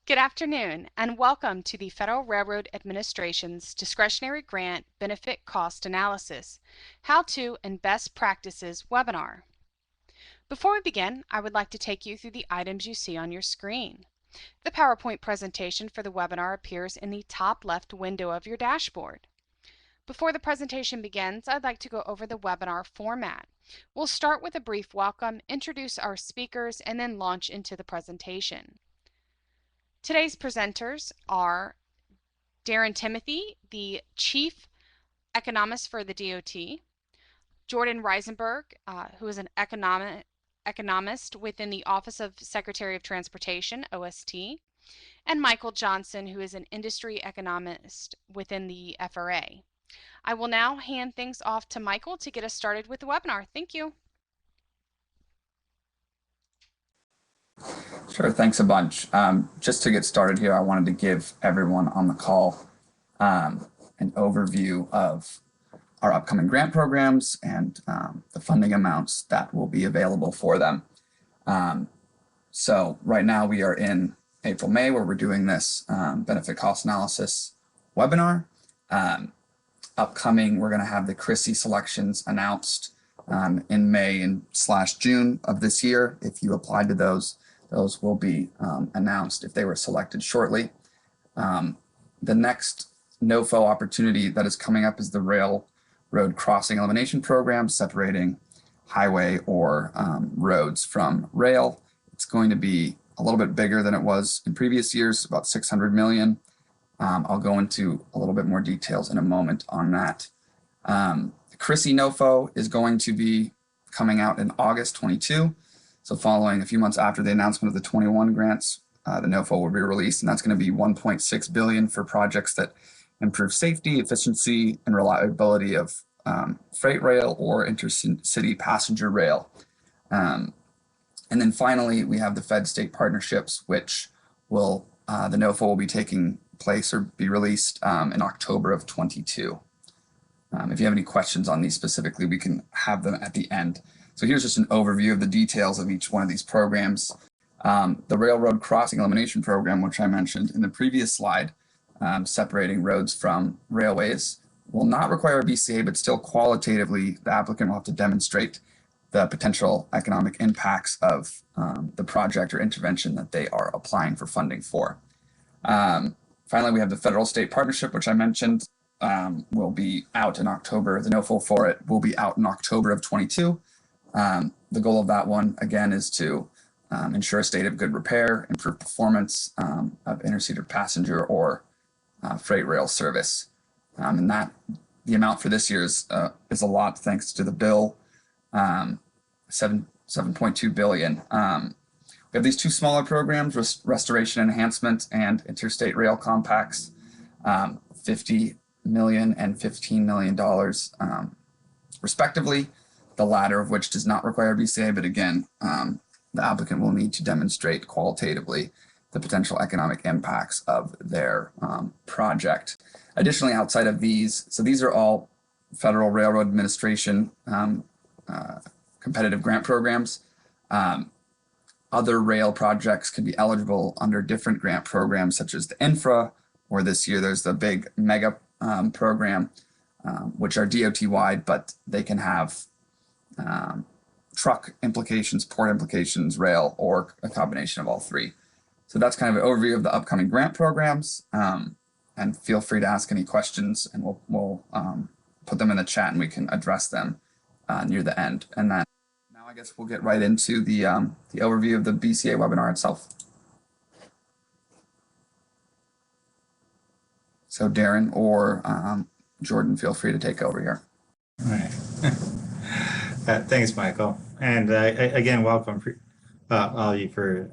Good afternoon, and welcome to the Federal Railroad Administration's Discretionary Grant Benefit Cost Analysis, How-To and Best Practices webinar. Before we begin, I would like to take you through the items you see on your screen. The PowerPoint presentation for the webinar appears in the top left window of your dashboard. Before the presentation begins, I'd like to go over the webinar format. We'll start with a brief welcome, introduce our speakers, and then launch into the presentation. Today's presenters are Darren Timothy, the Chief Economist for the DOT, Jordan Reisenberg, who is an economist within the Office of Secretary of Transportation, OST, and Michael Johnson, who is an industry economist within the FRA. I will now hand things off to Michael to get us started with the webinar. Thank you. Sure, thanks a bunch. Just to get started here, I wanted to give everyone on the call an overview of our upcoming grant programs and the funding amounts that will be available for them. So right now we are in April, May, where we're doing this benefit cost analysis webinar. Upcoming, we're going to have the CRISI selections announced in May and /June of this year. If you applied to those will be announced if they were selected shortly. The next NOFO opportunity that is coming up is the Railroad Crossing Elimination Program, separating highway or roads from rail. It's going to be a little bit bigger than it was in previous years, about $600 million. I'll go into a little bit more details in a moment on that. The CRISI NOFO is going to be coming out in August 22. So following a few months after the announcement of the 21 grants, the NOFO will be released, and that's going to be $1.6 billion for projects that improve safety, efficiency, and reliability of freight rail or intercity passenger rail. And then finally, we have the Fed-state partnerships, which will the NOFO will be taking place or be released in October of 22. If you have any questions on these specifically, we can have them at the end. So here's just an overview of the details of each one of these programs. The Railroad Crossing Elimination Program, which I mentioned in the previous slide, separating roads from railways, will not require a BCA, but still qualitatively, the applicant will have to demonstrate the potential economic impacts of the project or intervention that they are applying for funding for. Finally, we have the federal-state partnership, which I mentioned will be out in October. The NOFO for it will be out in October of 22. The goal of that one, again, is to ensure a state of good repair, improve performance of intercity passenger or freight rail service. And that the amount for this year is a lot, thanks to the bill, $7.2 billion. We have these two smaller programs, Restoration Enhancement and Interstate Rail Compacts, $50 million and $15 million respectively. The latter of which does not require BCA, but again, the applicant will need to demonstrate qualitatively the potential economic impacts of their project. Additionally, outside of these, so these are all Federal Railroad Administration competitive grant programs. Other rail projects could be eligible under different grant programs, such as the infra, or this year there's the big mega program, which are DOT-wide, but they can have truck implications, port implications, rail, or a combination of all three. So that's kind of an overview of the upcoming grant programs. And feel free to ask any questions, and we'll put them in the chat and we can address them near the end. And then now I guess we'll get right into the overview of the BCA webinar itself. So Darren or Jordan, feel free to take over here. All right. Thanks, Michael. And again, welcome all of you for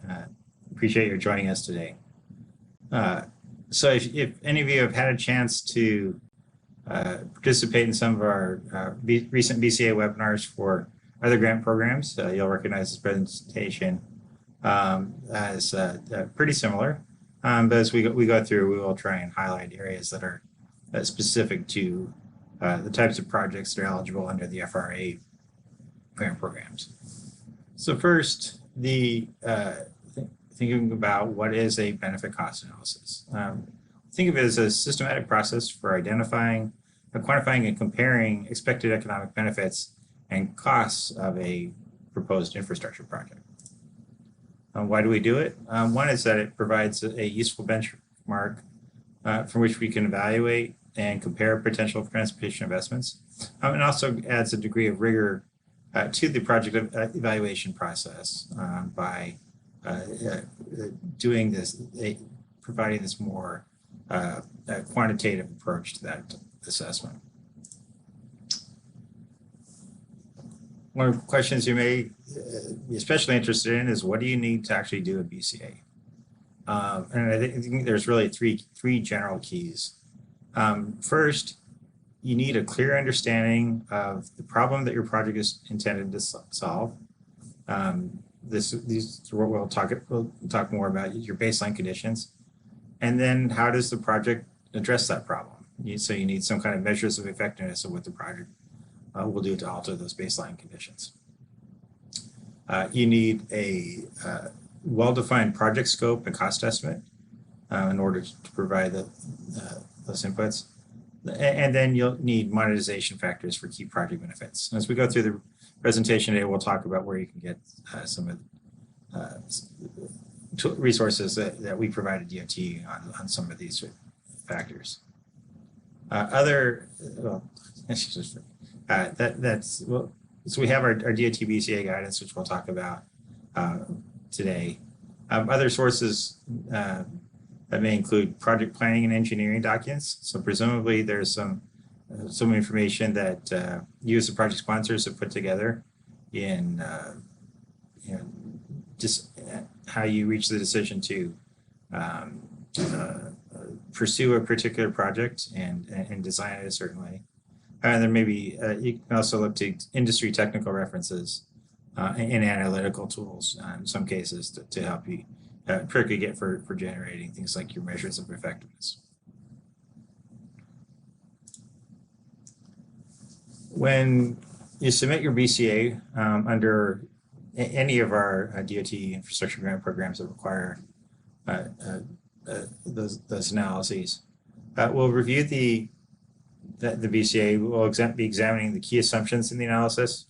appreciate your joining us today. So if any of you have had a chance to participate in some of our recent BCA webinars for other grant programs, you'll recognize this presentation as pretty similar. But as we go through, we will try and highlight areas that are specific to the types of projects that are eligible under the FRA grant programs. So first, the thinking about what is a benefit cost analysis. Think of it as a systematic process for identifying, quantifying, and comparing expected economic benefits and costs of a proposed infrastructure project. Why do we do it? One is that it provides a useful benchmark from which we can evaluate and compare potential transportation investments. And also adds a degree of rigor to the project evaluation process by doing this, providing this more quantitative approach to that assessment. One of the questions you may be especially interested in is, what do you need to actually do a BCA? And I think there's really three general keys. First, you need a clear understanding of the problem that your project is intended to solve. These are what we'll talk more about, your baseline conditions. And then how does the project address that problem? So you need some kind of measures of effectiveness of what the project will do to alter those baseline conditions. You need a well-defined project scope and cost estimate in order to provide those inputs. And then you'll need monetization factors for key project benefits. As we go through the presentation today, we'll talk about where you can get some of the resources that we provided DOT on some of these factors. So we have our DOT BCA guidance, which we'll talk about today. Other sources that may include project planning and engineering documents. So presumably there's some information that you as the project sponsors have put together in just how you reach the decision to pursue a particular project and design it a certain way. And then maybe you can also look to industry technical references and analytical tools in some cases to help you particularly get for generating things like your measures of effectiveness. When you submit your BCA under any of our DOT infrastructure grant programs that require those analyses, we'll review the BCA. We'll be examining the key assumptions in the analysis.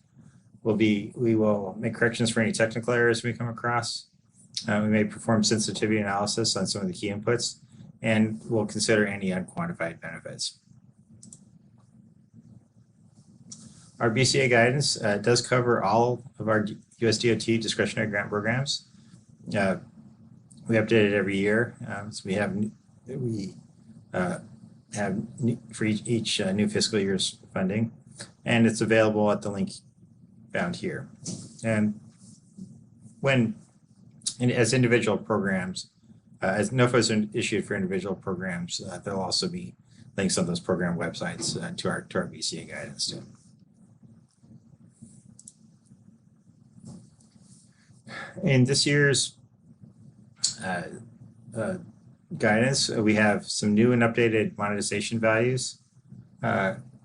We will make corrections for any technical errors we come across. We may perform sensitivity analysis on some of the key inputs, and we'll consider any unquantified benefits. Our BCA guidance does cover all of our US DOT discretionary grant programs. We update it every year, so we have for each new fiscal year's funding, and it's available at the link found here. And as individual programs, as NOFAs are issued for individual programs, there'll also be links on those program websites to our BCA guidance too. In this year's guidance, we have some new and updated monetization values.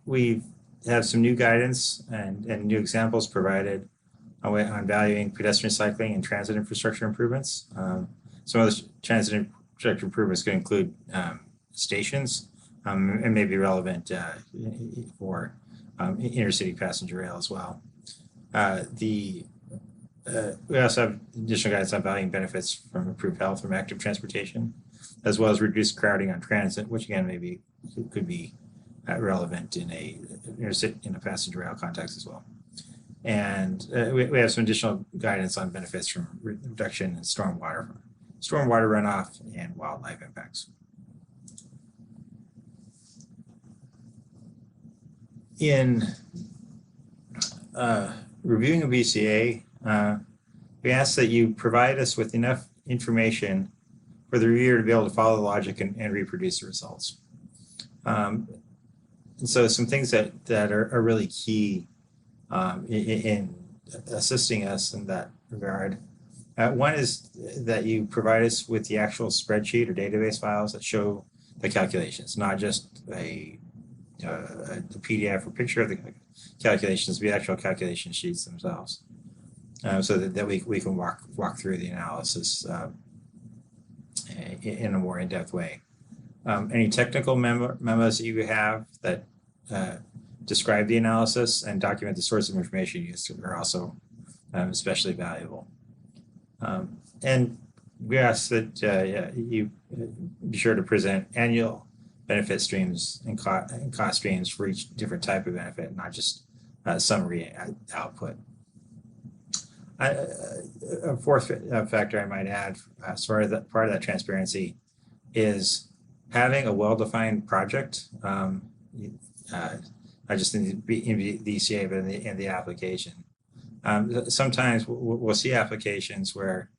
We have some new guidance and new examples provided on valuing pedestrian cycling and transit infrastructure improvements. Some of the transit infrastructure improvements could include stations and may be relevant for intercity passenger rail as well. We also have additional guidance on valuing benefits from improved health from active transportation, as well as reduced crowding on transit, which again could be relevant in a passenger rail context as well. And we have some additional guidance on benefits from reduction in stormwater runoff and wildlife impacts. In reviewing a BCA, we ask that you provide us with enough information for the reviewer to be able to follow the logic and reproduce the results. And so some things that are really key in assisting us in that regard. One is that you provide us with the actual spreadsheet or database files that show the calculations, not just a PDF or picture of the calculations, but the actual calculation sheets themselves, so that we can walk through the analysis in a more in-depth way. Any technical memos that you have that describe the analysis and document the source of information used are also especially valuable. And we ask that you be sure to present annual benefit streams and cost streams for each different type of benefit, not just summary output. A fourth factor I might add, as part of that transparency, is having a well-defined project, not just in the ECA, but in the application. Sometimes we'll see applications where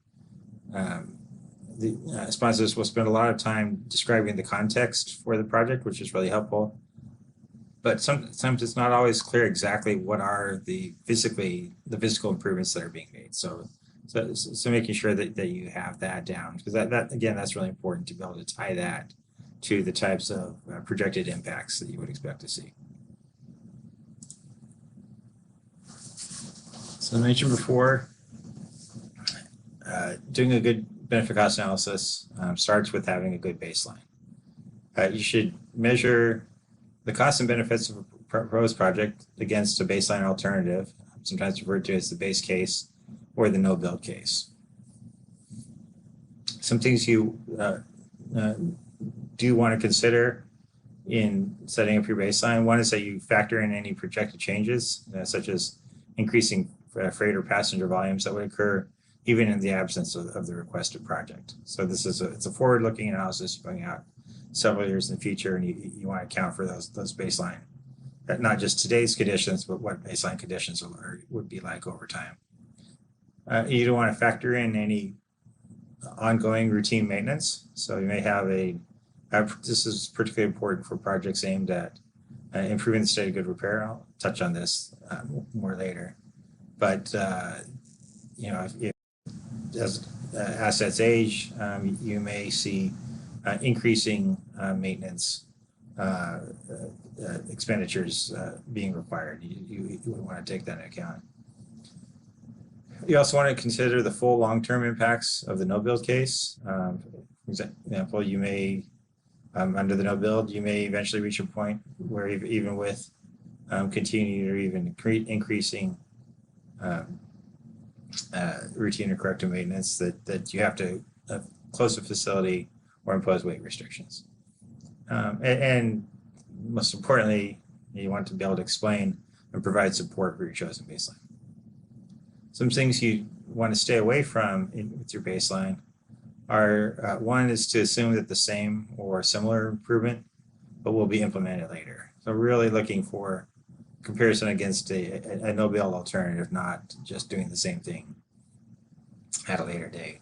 the sponsors will spend a lot of time describing the context for the project, which is really helpful. But sometimes it's not always clear exactly what are the physical improvements that are being made. So making sure that you have that down, because that again, that's really important to be able to tie that to the types of projected impacts that you would expect to see. So I mentioned before, doing a good benefit cost analysis starts with having a good baseline. You should measure the costs and benefits of a proposed project against a baseline alternative, sometimes referred to as the base case or the no-build case. Some things you do want to consider in setting up your baseline. One is that you factor in any projected changes, such as increasing freight or passenger volumes that would occur even in the absence of the requested project. So this is it's a forward-looking analysis going out several years in the future, and you want to account for those baseline, not just today's conditions, but what baseline conditions would be like over time. You don't want to factor in any ongoing routine maintenance. So you may have this is particularly important for projects aimed at improving the state of good repair. I'll touch on this more later. But if as assets age, you may see increasing maintenance expenditures being required. You would want to take that into account. You also want to consider the full long-term impacts of the no-build case. For example, you may, under the no-build, you may eventually reach a point where even with continued or even increasing routine or corrective maintenance, that you have to close the facility or impose weight restrictions. And most importantly, you want to be able to explain and provide support for your chosen baseline. Some things you want to stay away from with your baseline are, one is to assume that the same or similar improvement but will be implemented later. So really looking for comparison against a no-build alternative, not just doing the same thing at a later date.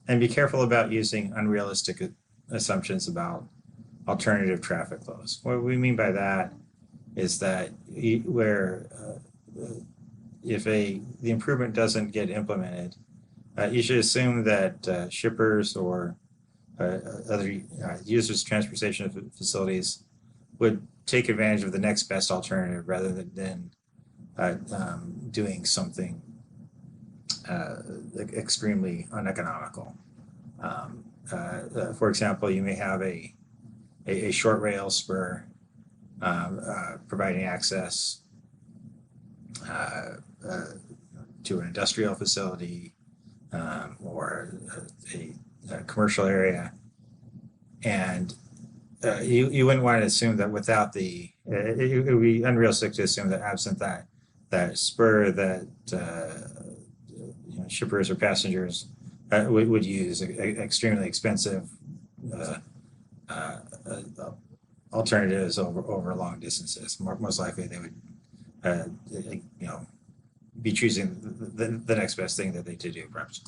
And be careful about using unrealistic assumptions about alternative traffic flows. What we mean by that is that if the improvement doesn't get implemented, you should assume that shippers or other users of transportation facilities would take advantage of the next best alternative rather than doing something extremely uneconomical. For example, you may have a short rail spur providing access to an industrial facility or a commercial area, and you wouldn't want to assume that without it would be unrealistic to assume that absent that spur that shippers or passengers would use extremely expensive alternatives over long distances. Most likely they would be choosing the next best thing that they to do, perhaps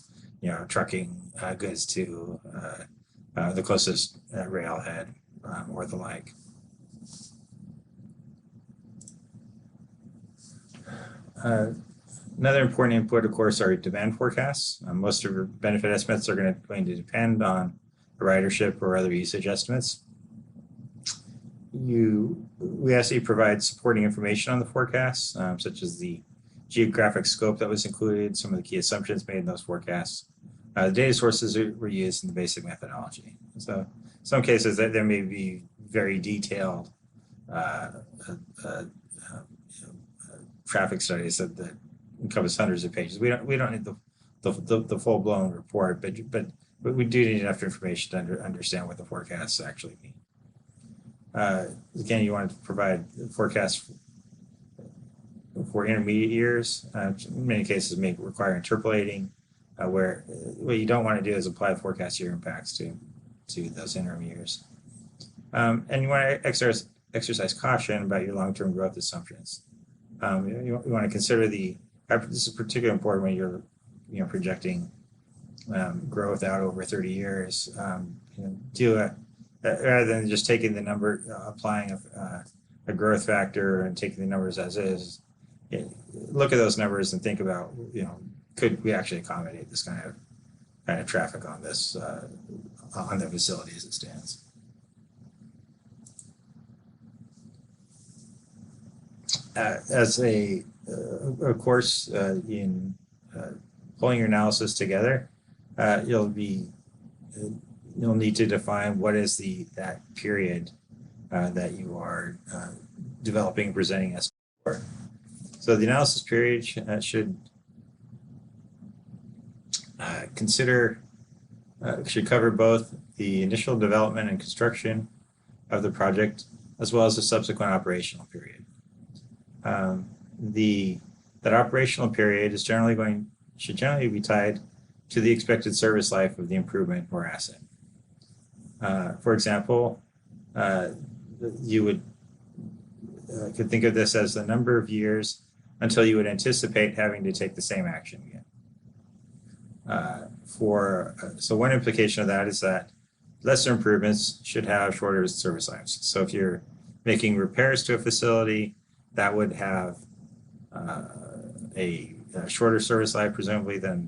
trucking goods to the closest railhead or the like. Another important input, of course, are demand forecasts. Most of your benefit estimates are going to depend on ridership or other usage estimates. We ask that you provide supporting information on the forecasts, such as the geographic scope that was included, some of the key assumptions made in those forecasts, The data sources were used in the basic methodology. So in some cases there may be very detailed traffic studies that encompass hundreds of pages. We don't need the full blown report, but we do need enough information to understand what the forecasts actually mean. Again, you want to provide forecasts for intermediate years. In many cases, may require interpolating, where what you don't want to do is apply forecast year impacts to those interim years. And you want to exercise caution about your long-term growth assumptions. You want to consider this is particularly important when you're projecting growth out over 30 years. Rather than just taking the number, applying a growth factor and taking the numbers as is, look at those numbers and think about, could we actually accommodate this kind of traffic on this on the facility as it stands. As of course, in pulling your analysis together, you'll need to define what is that period that you are developing and presenting estimates for. So the analysis period should cover both the initial development and construction of the project, as well as the subsequent operational period. That operational period should generally be tied to the expected service life of the improvement or asset. For example, you could think of this as the number of years until you would anticipate having to take the same action again. So one implication of that is that lesser improvements should have shorter service lives. So if you're making repairs to a facility, that would have a shorter service life, presumably, than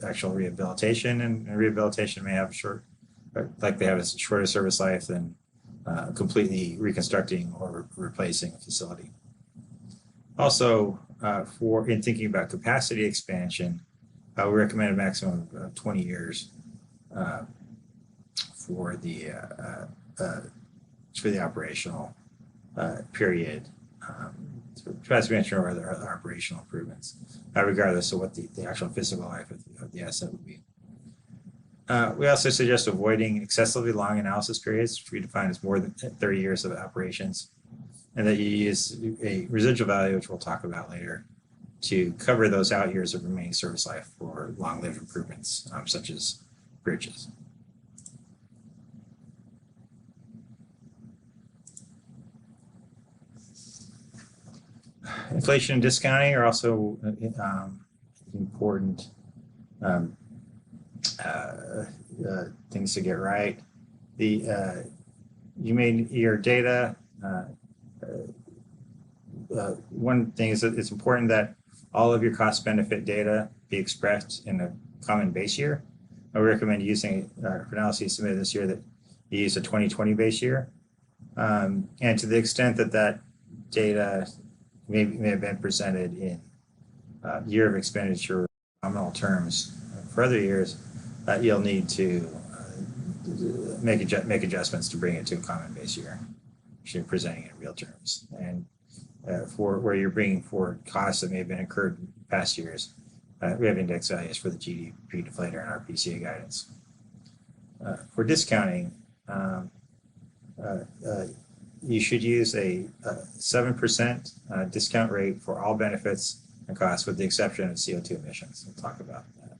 actual rehabilitation, and rehabilitation may have likely have a shorter service life than completely reconstructing or replacing a facility. Also, in thinking about capacity expansion, we recommend a maximum of 20 years for the operational period, capacity expansion or other operational improvements, regardless of what the actual physical life of the asset would be. We also suggest avoiding excessively long analysis periods, which we define as more than 30 years of operations, and that you use a residual value, which we'll talk about later, to cover those out years of remaining service life for long-lived improvements, such as bridges. Inflation and discounting are also important things to get right. Your data. One thing is that it's important that all of your cost-benefit data be expressed in a common base year. I would recommend using for analyses submitted this year that you use a 2020 base year, and to the extent that data may have been presented in year of expenditure nominal terms for other years, you'll need to make adjustments to bring it to a common base year. You're presenting it in real terms, and for where you're bringing forward costs that may have been incurred in past years, we have index values for the GDP deflator and our PCA guidance. For discounting, you should use a 7% discount rate for all benefits and costs, with the exception of CO2 emissions. We'll talk about that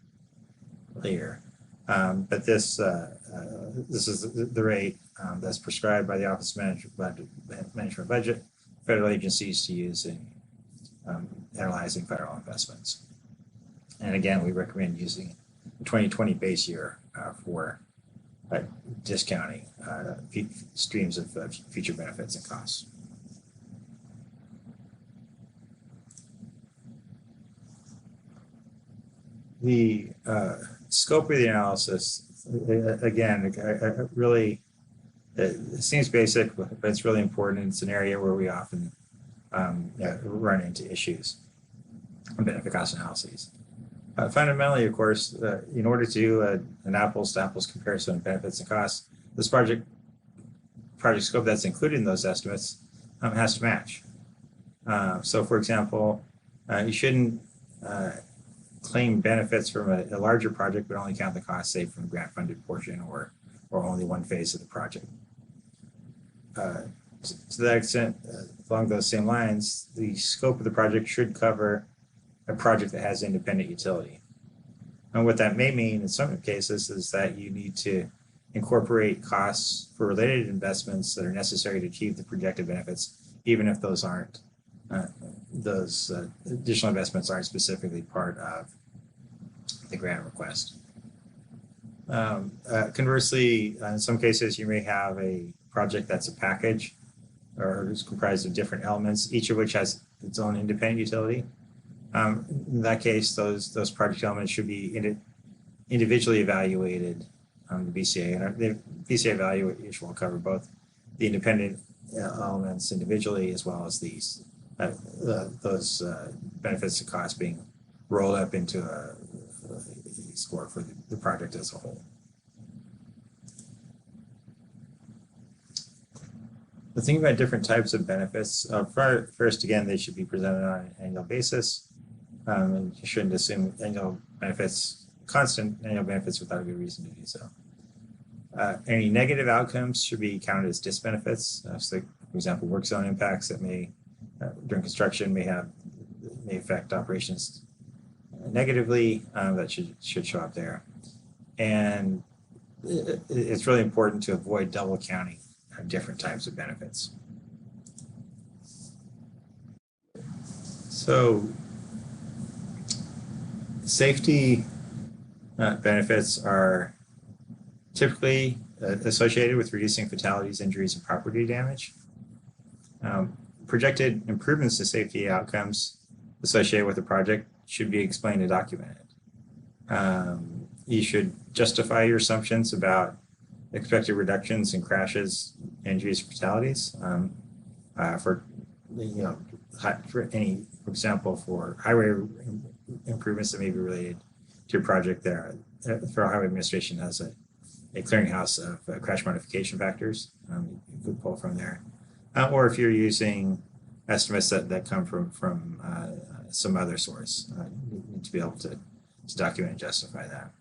later. But this is the rate that's prescribed by the Office of Management Budget, federal agencies to use in analyzing federal investments. And again, we recommend using the 2020 base year for discounting streams of future benefits and costs. The scope of the analysis, again, really, it seems basic, but it's really important. It's an area where we often run into issues in benefit cost analyses. Fundamentally, of course, in order to do an apples-to-apples comparison of benefits and costs, this project scope that's included in those estimates has to match. So, for example, you shouldn't claim benefits from a larger project, but only count the costs saved from the grant-funded portion or only one phase of the project. To that extent, along those same lines, the scope of the project should cover a project that has independent utility. And what that may mean in some cases is that you need to incorporate costs for related investments that are necessary to achieve the projected benefits, even if those aren't, those additional investments aren't specifically part of the grant request. Conversely, in some cases, you may have a project that's a package or is comprised of different elements, each of which has its own independent utility. In that case, those project elements should be individually evaluated on the BCA, and the BCA evaluation will cover both the independent elements individually as well as these those benefits and costs being rolled up into a score for the project as a whole. The thing about different types of benefits, first, again, they should be presented on an annual basis. And you shouldn't assume annual benefits, constant annual benefits without a good reason to do so. Any negative outcomes should be counted as disbenefits. So, for example, work zone impacts that may, during construction, may affect operations negatively. That should show up there. And it's really important to avoid double counting of different types of benefits. So, safety benefits are typically associated with reducing fatalities, injuries, and property damage. Projected improvements to safety outcomes associated with the project should be explained and documented. You should justify your assumptions about expected reductions in crashes, injuries, or fatalities. For example, for highway improvements that may be related to your project, there, Federal Highway Administration has a clearinghouse of crash modification factors. You could pull from there, or if you're using estimates that come from some other source, you need to be able to document and justify that.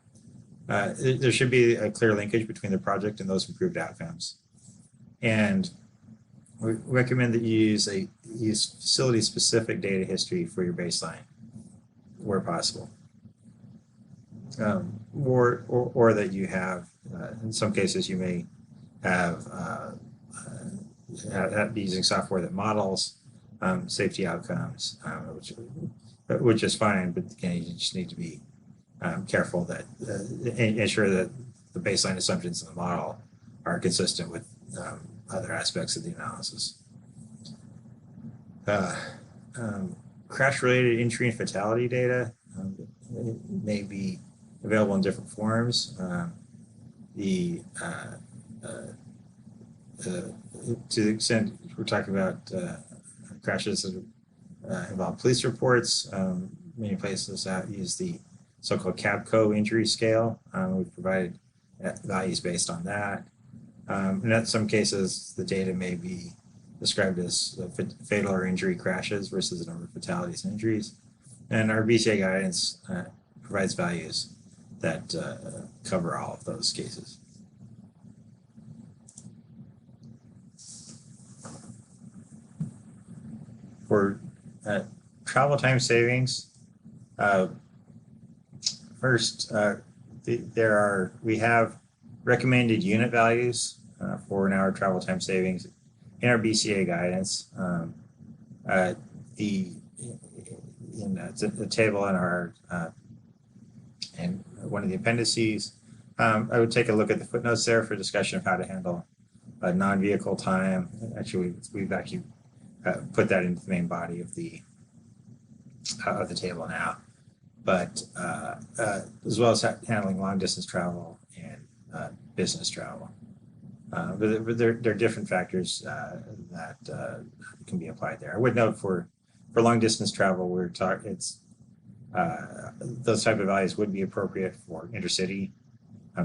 There should be a clear linkage between the project and those improved outcomes, and we recommend that you use facility-specific data history for your baseline, where possible, or that you have, in some cases, you may have be using software that models safety outcomes, which is fine, but again, you just need to be careful that ensure that the baseline assumptions in the model are consistent with other aspects of the analysis. Crash-related injury and fatality data may be available in different forms. To the extent we're talking about crashes that involve police reports, many places use the so-called CABCO injury scale. We've provided values based on that. And in some cases, the data may be described as fatal or injury crashes versus the number of fatalities and injuries. And our BCA guidance provides values that cover all of those cases. For travel time savings, first, we have recommended unit values for an hour travel time savings in our BCA guidance. The table in our in one of the appendices, I would take a look at the footnotes there for discussion of how to handle non-vehicle time. Actually, we've actually put that into the main body of the table now. But as well as handling long distance travel and business travel. But there are different factors that can be applied there. I would note for long distance travel, those type of values would be appropriate for intercity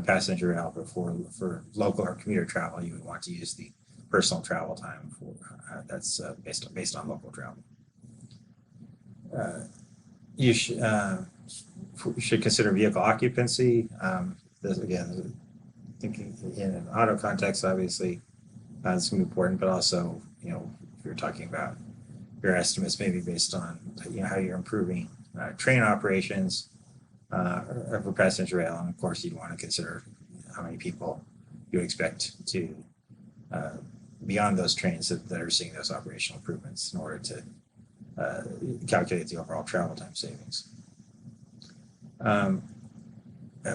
passenger rail, but for local or commuter travel, you would want to use the personal travel time for that's based on local travel. You should consider vehicle occupancy. This, again, thinking in an auto context, obviously, it's going to be important, but also, if you're talking about your estimates, maybe based on how you're improving train operations for passenger rail, and of course, you'd want to consider how many people you expect to be on those trains that are seeing those operational improvements in order to calculate the overall travel time savings.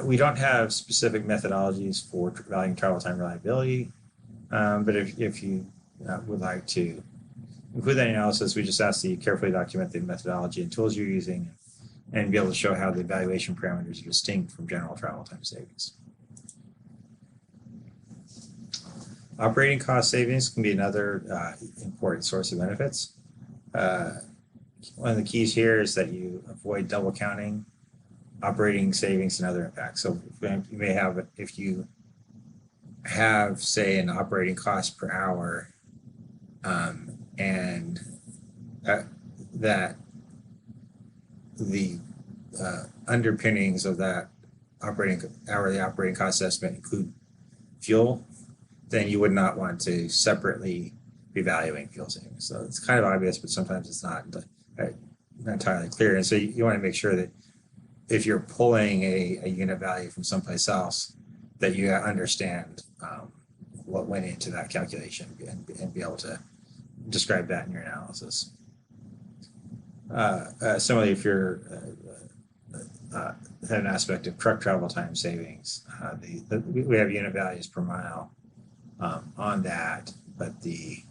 We don't have specific methodologies for valuing travel time reliability, but if you would like to include that analysis, we just ask that you carefully document the methodology and tools you're using and be able to show how the evaluation parameters are distinct from general travel time savings. Operating cost savings can be another important source of benefits. One of the keys here is that you avoid double counting operating savings and other impacts. So you may have, if you have, say, an operating cost per hour, and that the underpinnings of that hourly operating cost estimate include fuel, then you would not want to separately be valuing fuel savings. So it's kind of obvious, but sometimes it's not entirely clear. And so you want to make sure that if you're pulling a unit value from someplace else, that you understand what went into that calculation and be able to describe that in your analysis. Similarly, if you're had an aspect of truck travel time savings, we have unit values per mile on that, but you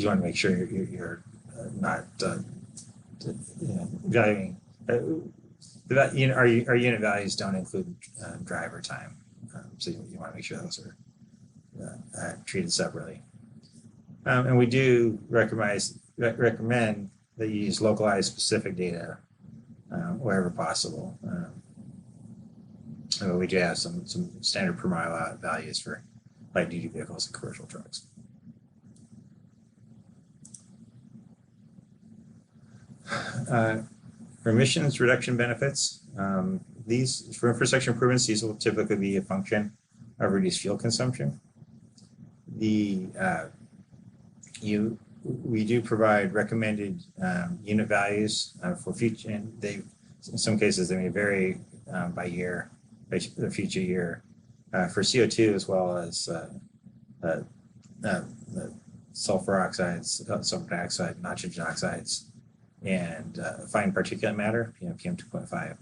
want to make sure you're not valuing. Our unit values don't include driver time, so you want to make sure those are treated separately. And we do recommend that you use localized specific data wherever possible. We do have some standard per mile values for light duty vehicles and commercial trucks. For emissions reduction benefits, these for infrastructure improvements, these will typically be a function of reduced fuel consumption. We do provide recommended unit values for future, and in some cases they may vary by year, by the future year, for CO2 as well as sulfur oxides, sulfur dioxide, nitrogen oxides, and fine particulate matter, PM 2.5.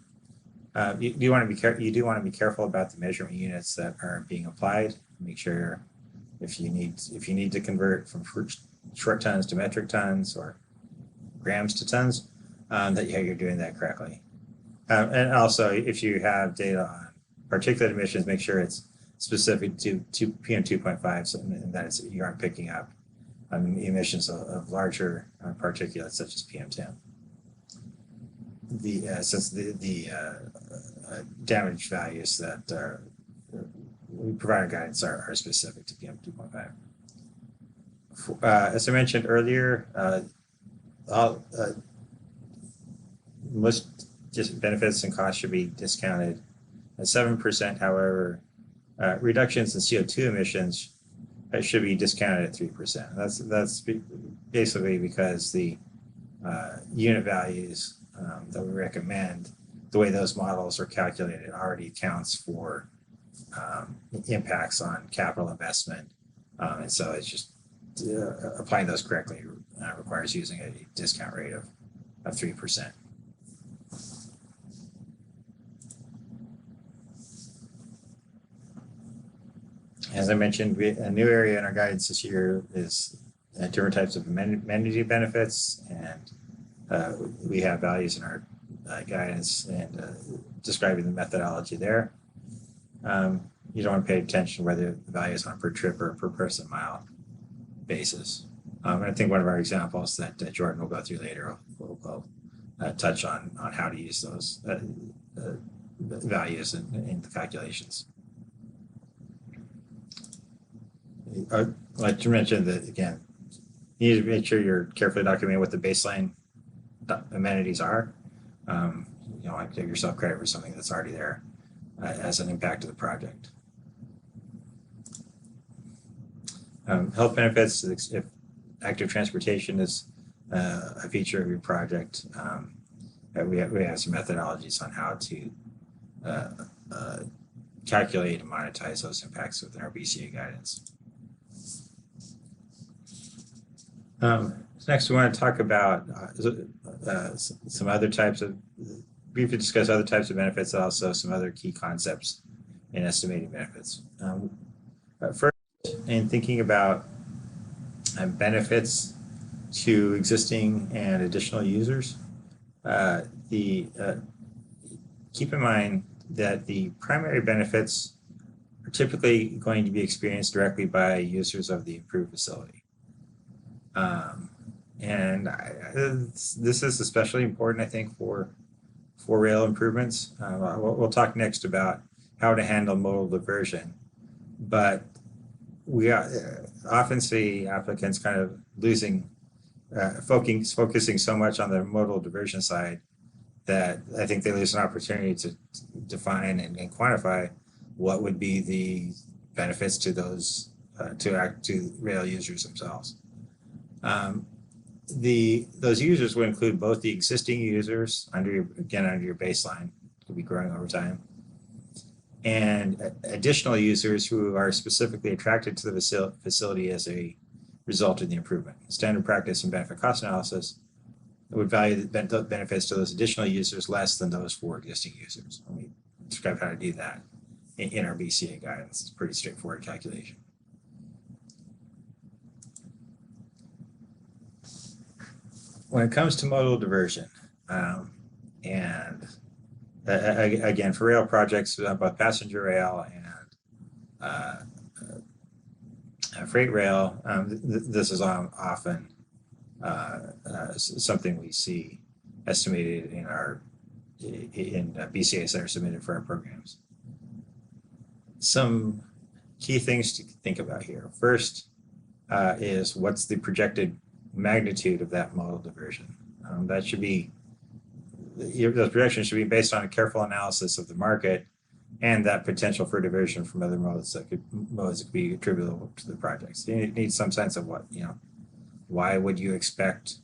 You do want to be careful about the measurement units that are being applied. Make sure if you need to convert from short tons to metric tons or grams to tons, that you're doing that correctly. And also, if you have data on particulate emissions, make sure it's specific to PM 2.5, so that you aren't picking up emissions of larger particulates such as PM10. Since the damage values that we provide our guidance are specific to PM 2.5. As I mentioned earlier, most benefits and costs should be discounted at 7%. However, reductions in CO2 emissions should be discounted at 3%. That's basically because the unit values that we recommend, the way those models are calculated, already accounts for impacts on capital investment, and so it's just applying those correctly requires using a discount rate of 3%. As I mentioned, a new area in our guidance this year is different types of amenity benefits, and we have values in our guidance and describing the methodology there. You don't want to pay attention whether the value is on a per trip or per person mile basis. And I think one of our examples that Jordan will go through later will touch on how to use those values in the calculations. I'd like to mention that, again, you need to make sure you're carefully documenting what the baseline amenities are. You don't like to give yourself credit for something that's already there as an impact of the project. Health benefits, if active transportation is a feature of your project, we have some methodologies on how to calculate and monetize those impacts within our BCA guidance. Next, we want to talk about some other types of, briefly discuss other types of benefits, also some other key concepts in estimating benefits. First, in thinking about benefits to existing and additional users, keep in mind that the primary benefits are typically going to be experienced directly by users of the improved facility. This is especially important, I think, for rail improvements. We'll talk next about how to handle modal diversion, but we often see applicants kind of focusing so much on the modal diversion side that I think they lose an opportunity to define and quantify what would be the benefits to those to rail users themselves. Those users would include both the existing users under your baseline, could be growing over time, and additional users who are specifically attracted to the facility as a result of the improvement. Standard practice in benefit cost analysis would value the benefits to those additional users less than those for existing users. And we describe how to do that in our BCA guidance. It's a pretty straightforward calculation. When it comes to modal diversion, and again, for rail projects, both passenger rail and freight rail, this is often something we see estimated in BCAs that are submitted for our programs. Some key things to think about here. First is what's the projected magnitude of that modal diversion. That should be, those projections should be based on a careful analysis of the market and that potential for diversion from other modes that could be attributable to the projects. So you need some sense of what, why would you expect,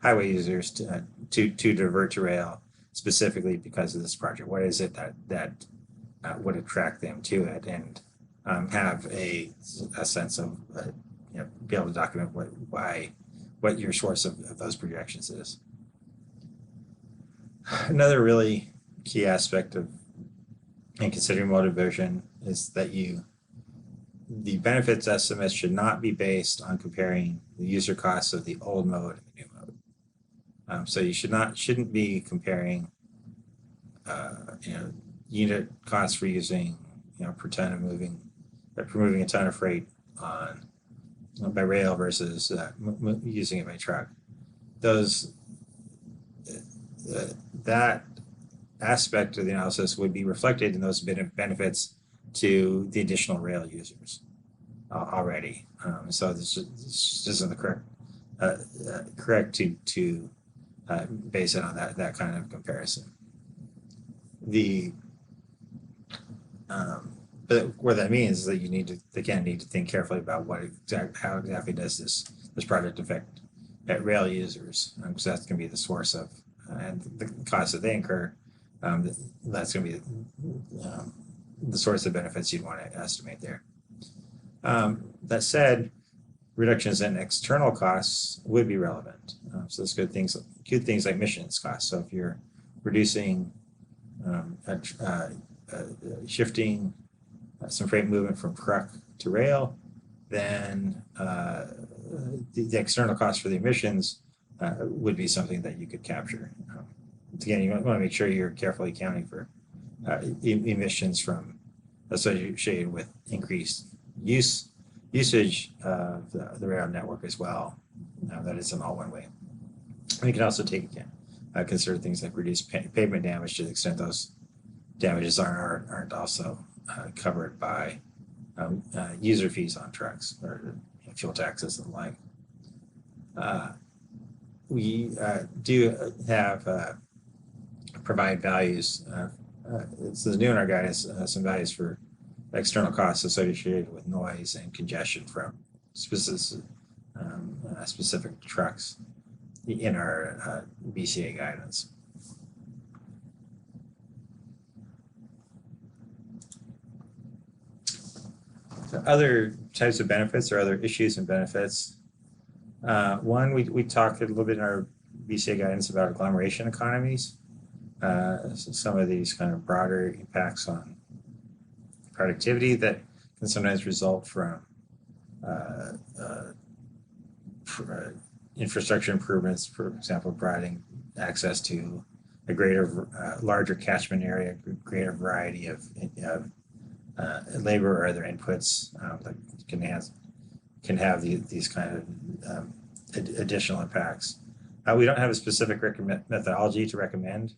highway users to divert to rail specifically because of this project? What is it that would attract them to it, and have a sense of, be able to document what your source of those projections is. Another really key aspect in considering modal diversion is that the benefits estimates should not be based on comparing the user costs of the old mode and the new mode. So you shouldn't be comparing unit costs for using per ton of moving a ton of freight by rail versus using it by truck. That aspect of the analysis would be reflected in those benefits to the additional rail users already. So this isn't the correct to base it on that kind of comparison. But what that means is that you need to think carefully about how exactly does this project affect rail users, because that's going to be the source of and the costs that they incur. That's going to be the source of benefits you'd want to estimate there. That said, reductions in external costs would be relevant. So that's good things like missions costs. So if you're reducing, shifting some freight movement from truck to rail, then the external cost for the emissions would be something that you could capture. Again, you want to make sure you're carefully accounting for emissions associated with increased usage of the rail network as well, that it's an all one way. We can also consider things like reduced pavement damage to the extent those damages aren't also covered by user fees on trucks or fuel taxes and the like. We do have provide values. This is new in our guidance, some values for external costs associated with noise and congestion from specific trucks in our BCA guidance. So other types of benefits or other issues and benefits. One, we talked a little bit in our BCA guidance about agglomeration economies. So some of these kind of broader impacts on productivity that can sometimes result from infrastructure improvements, for example, providing access to a larger catchment area, greater variety of labor or other inputs that can have these kind of additional impacts. We don't have a specific methodology to recommend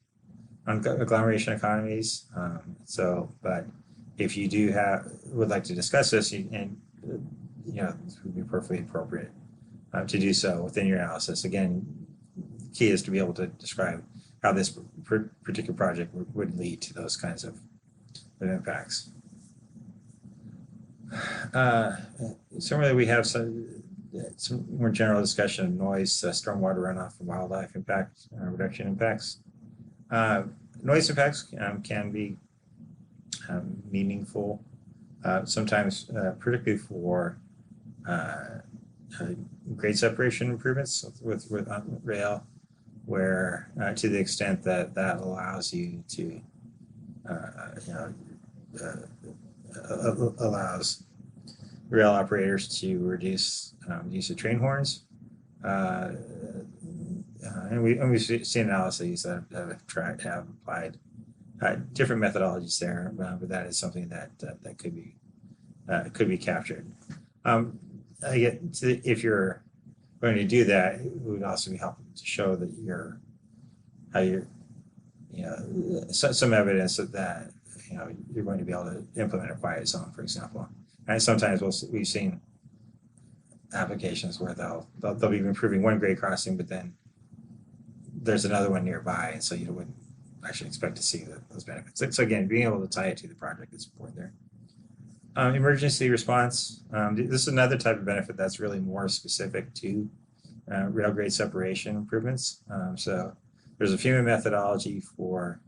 on agglomeration economies. But if you would like to discuss this, this would be perfectly appropriate to do so within your analysis. Again, the key is to be able to describe how this particular project would lead to those kinds of impacts. Similarly, we have some more general discussion of noise, stormwater runoff, and wildlife impact reduction impacts. Noise impacts can be meaningful, sometimes particularly for grade separation improvements with rail, where to the extent that allows you to allows rail operators to reduce use of train horns. And we've seen analyses that have applied different methodologies there, but that is something that could be captured. If you're going to do that, it would also be helpful to show that some evidence that you're going to be able to implement a quiet zone, for example. And sometimes we've seen applications where they'll be improving one grade crossing, but then there's another one nearby, and so you wouldn't actually expect to see those benefits. So again, being able to tie it to the project is important there. Emergency response. This is another type of benefit that's really more specific to rail grade separation improvements. So there's a FEMA methodology for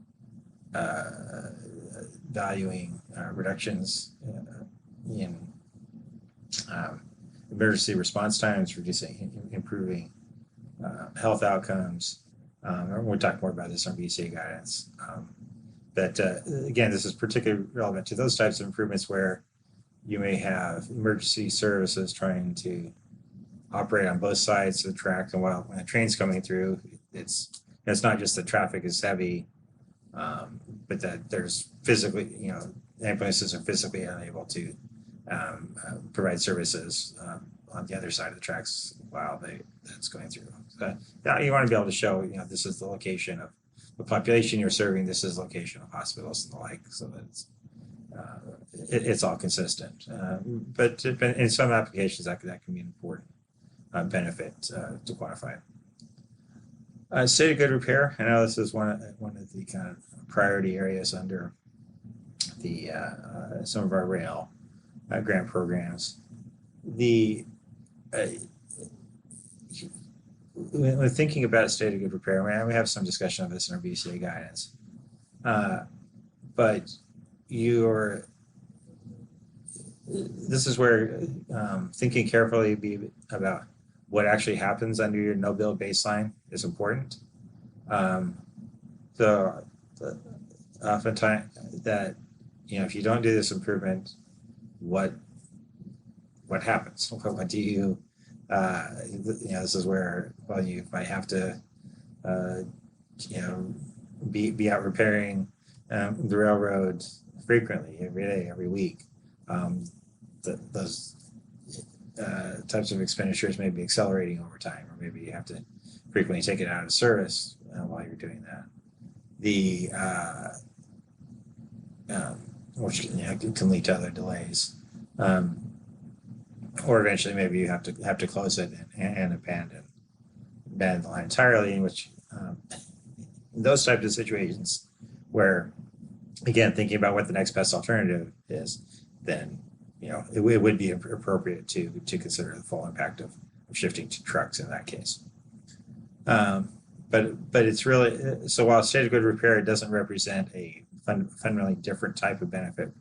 valuing reductions in emergency response times, improving health outcomes. We'll talk more about this on BCA guidance. But again, this is particularly relevant to those types of improvements where you may have emergency services trying to operate on both sides of the track, and when a train's coming through, it's not just that traffic is heavy, but that there's physically, ambulances are physically unable to provide services on the other side of the tracks while that's going through. So you want to be able to show, this is the location of the population you're serving, this is the location of hospitals and the like, so that it's all consistent. But in some applications, that can be an important benefit to quantify. State of good repair. I know this is one of the kind of priority areas under the some of our rail grant programs. When thinking about state of good repair, we have some discussion of this in our BCA guidance, but this is where thinking carefully about what actually happens under your no-build baseline is important. So oftentimes that, if you don't do this improvement, what happens? What do you, this is where, you might have to, be out repairing the railroad frequently, every day, every week. types of expenditures may be accelerating over time, or maybe you have to frequently take it out of service while you're doing that. Which can lead to other delays, or eventually maybe you have to close it and abandon the line entirely. In which in those types of situations, where again thinking about what the next best alternative is, then it would be appropriate to consider the full impact of shifting to trucks in that case. But it's really, so while state of good repair, it doesn't represent a fundamentally different type of benefit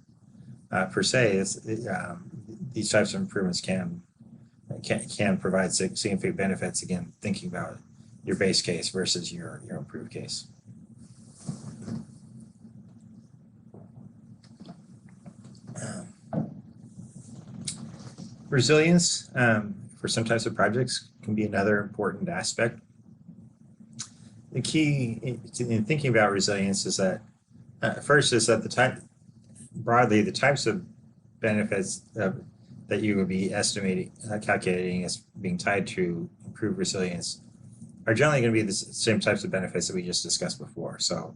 per se. These types of improvements can provide significant benefits. Again, thinking about your base case versus your improved case. Resilience for some types of projects can be another important aspect. The key in thinking about resilience is that first is that the types of benefits that you would be calculating as being tied to improved resilience are generally going to be the same types of benefits that we just discussed before. So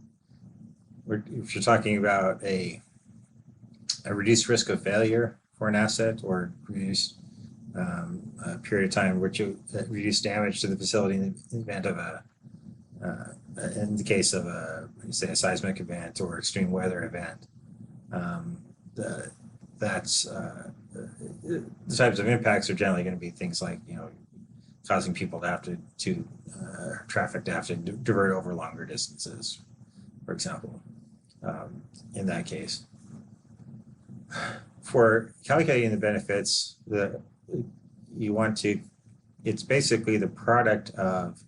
if you're talking about a reduced risk of failure for an asset, or reduced period of time which will reduce damage to the facility in the event of in the case of say a seismic event or extreme weather event, that's the types of impacts are generally going to be things like causing people to have to traffic to have to divert over longer distances, for example. In that case, for calculating the benefits, it's basically the product of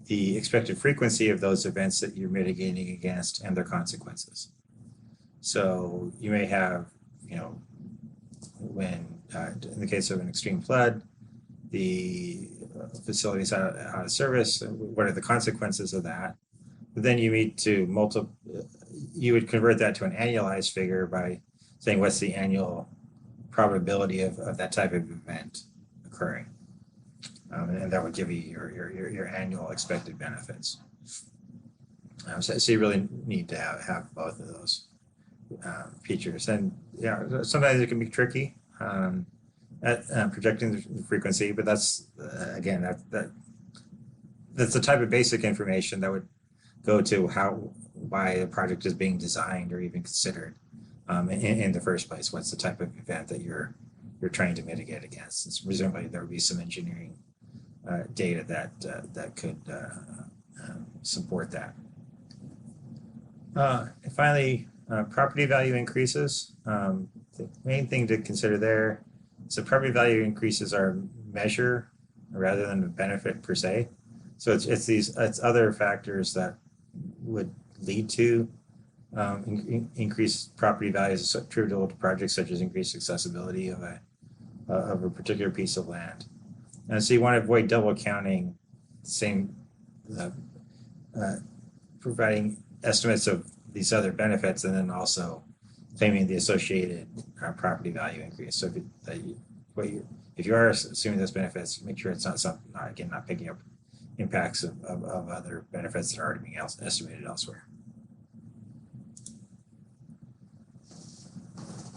the expected frequency of those events that you're mitigating against and their consequences. So you may have, when in the case of an extreme flood, the facility is out of service. What are the consequences of that? But then you need to you would convert that to an annualized figure by saying what's the annual probability of that type of event occurring. And that would give you your annual expected benefits. So you really need to have both of those features. And sometimes it can be tricky at projecting the frequency, but that's again that's the type of basic information that would go to why a project is being designed or even considered in the first place. What's the type of event that you're trying to mitigate against? It's presumably there would be some engineering data that could support that. And finally, property value increases. The main thing to consider there is that property value increases are a measure rather than a benefit per se. So it's other factors that would lead to increased property values attributable to projects, such as increased accessibility of a particular piece of land. And so you want to avoid double counting, providing estimates of these other benefits and then also claiming the associated property value increase. So if you are assuming those benefits, make sure it's not picking up impacts of other benefits that are already being estimated elsewhere.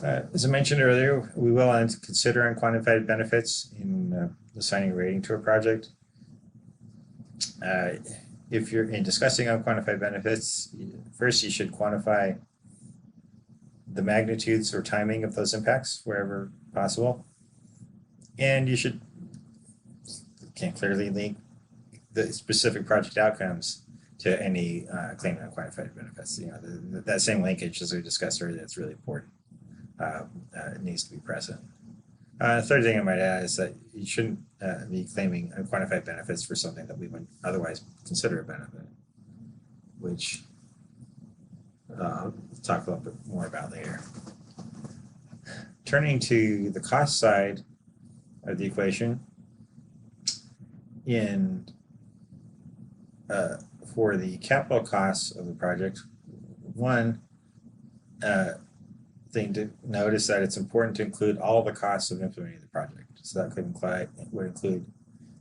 As I mentioned earlier, we will consider unquantified benefits in assigning a rating to a project. If you're discussing unquantified benefits, first you should quantify the magnitudes or timing of those impacts wherever possible. And you can clearly link the specific project outcomes to any claim of unquantified benefits. That same linkage, as we discussed earlier, that's really important. It needs to be present. The third thing I might add is that you shouldn't be claiming unquantified benefits for something that we would otherwise consider a benefit, which I'll talk a little bit more about later. Turning to the cost side of the equation, for the capital costs of the project, one, thing to note is that it's important to include all the costs of implementing the project. So that would include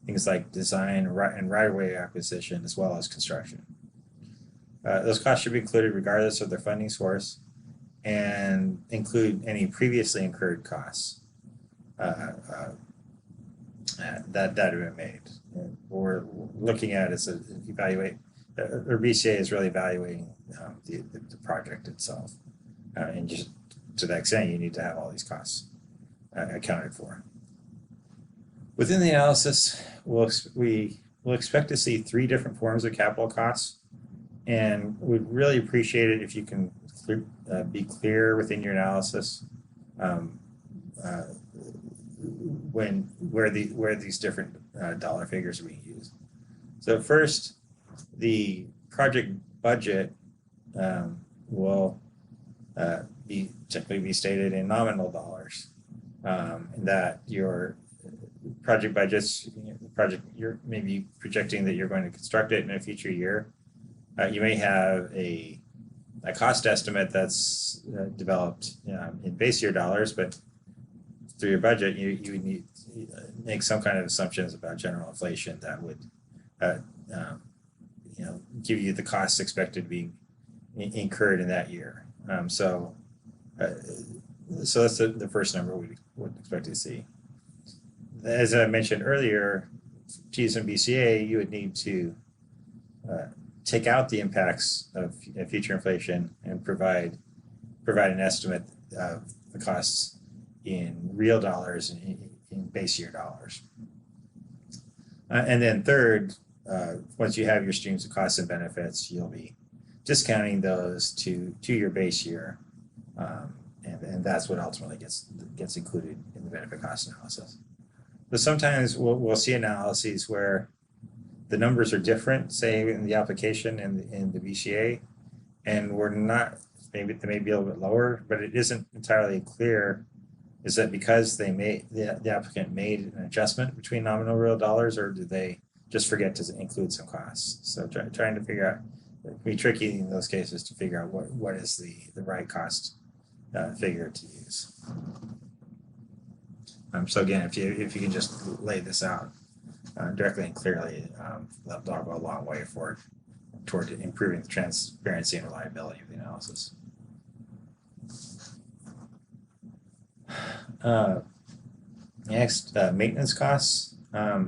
things like design and right-of-way acquisition, as well as construction. Those costs should be included regardless of their funding source, and include any previously incurred costs that have been made. And what we're looking at is or BCA is really evaluating the project itself, and just to that extent, you need to have all these costs accounted for. Within the analysis, we'll expect to see 3 different forms of capital costs, and we'd really appreciate it if you can be clear within your analysis where these different dollar figures are being used. So first, the project budget will typically be stated in nominal dollars, and that your project budgets, you're maybe projecting that you're going to construct it in a future year. You may have a cost estimate that's developed in base year dollars, but through your budget, you need to make some kind of assumptions about general inflation that would give you the costs expected to be incurred in that year. So that's the first number we would expect to see. As I mentioned earlier, to use in BCA, you would need to take out the impacts of future inflation and provide an estimate of the costs in real dollars and in base year dollars. And then third, once you have your streams of costs and benefits, you'll be discounting those to your base year, and that's what ultimately gets included in the benefit cost analysis. But sometimes we'll see analyses where the numbers are different, say in the application and in the BCA, and we're not, maybe they may be a little bit lower, but it isn't entirely clear. Is that because the applicant made an adjustment between nominal and real dollars, or did they just forget to include some costs? So trying to figure out, it can be tricky in those cases to figure out what is the right cost figure to use. So again, if you can just lay this out directly and clearly, that'll go a long way toward improving the transparency and reliability of the analysis. Next, maintenance costs. As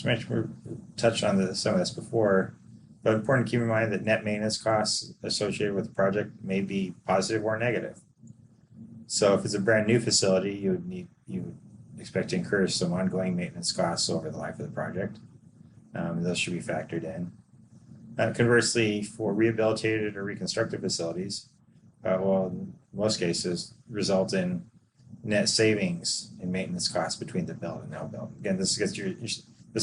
mentioned, we touched on some of this before, but important to keep in mind that net maintenance costs associated with the project may be positive or negative. So if it's a brand new facility, you would expect to incur some ongoing maintenance costs over the life of the project. Those should be factored in. Conversely, for rehabilitated or reconstructed facilities, well, in most cases, result in net savings in maintenance costs between the build and no build. Again, this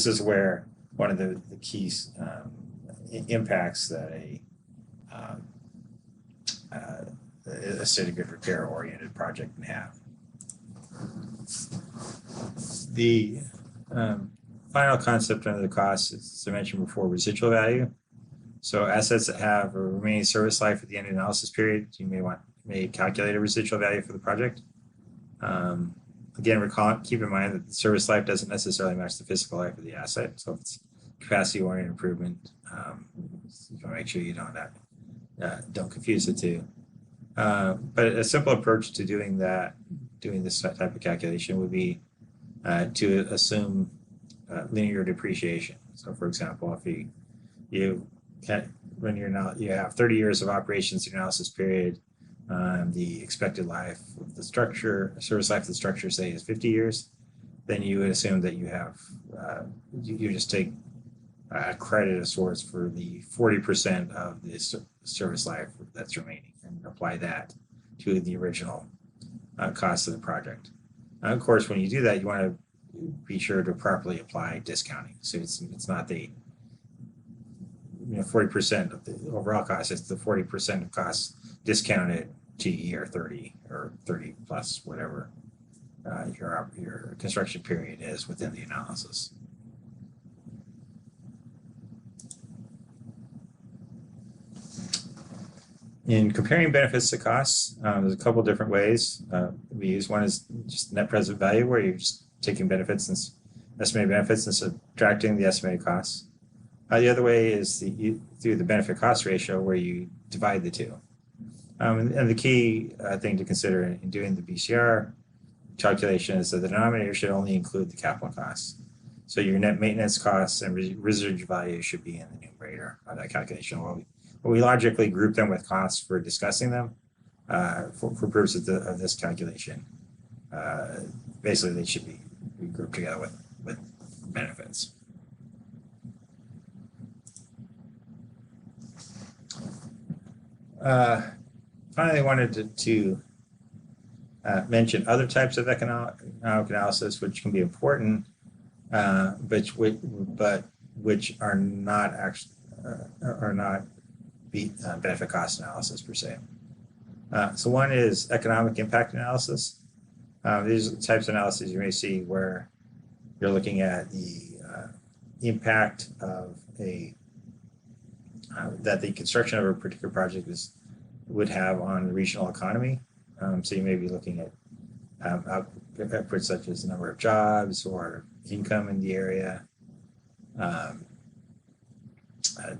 is where one of the key impacts that a steady good repair oriented project can have. The final concept under the cost is, as I mentioned before, residual value. So assets that have a remaining service life at the end of the analysis period, you may calculate a residual value for the project. Again, keep in mind that the service life doesn't necessarily match the physical life of the asset. So if it's capacity-oriented improvement, you want to make sure you don't confuse the two. But a simple approach to doing this type of calculation would be to assume linear depreciation. So, for example, if you have 30 years of operations analysis period, the expected life of the service life of the structure, say, is 50 years, then you would assume that you have, you just take credit of sorts for the 40% of the service life that's remaining and apply that to the original cost of the project. Of course, when you do that, you want to be sure to properly apply discounting. So it's not the 40% of the overall cost, it's the 40% of costs discounted to year 30 or 30 plus whatever your construction period is within the analysis. In comparing benefits to costs, there's a couple different ways we use. One is just net present value, where you're just taking benefits and estimated benefits and subtracting the estimated costs. The other way is through the benefit cost ratio, where you divide the two. And the key thing to consider in doing the BCR calculation is that the denominator should only include the capital costs. So your net maintenance costs and residual value should be in the numerator of that calculation. We logically group them with costs for discussing them for purposes of this calculation. Basically, they should be grouped together with benefits. Finally, I wanted to mention other types of economic analysis which can be important, but which are not actually benefit cost analysis per se. So one is economic impact analysis. These are the types of analysis you may see where you're looking at the impact of that the construction of a particular project would have on the regional economy. So you may be looking at outputs such as the number of jobs or income in the area,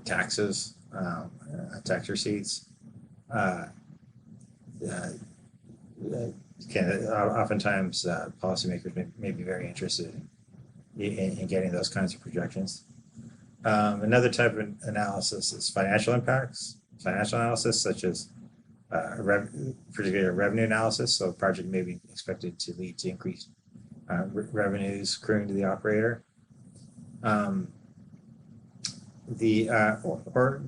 taxes, tax receipts. Oftentimes, policymakers may be very interested in getting those kinds of projections. Another type of analysis is financial impacts. Financial analysis, such as particular revenue analysis. So a project may be expected to lead to increased revenues accruing to the operator. Or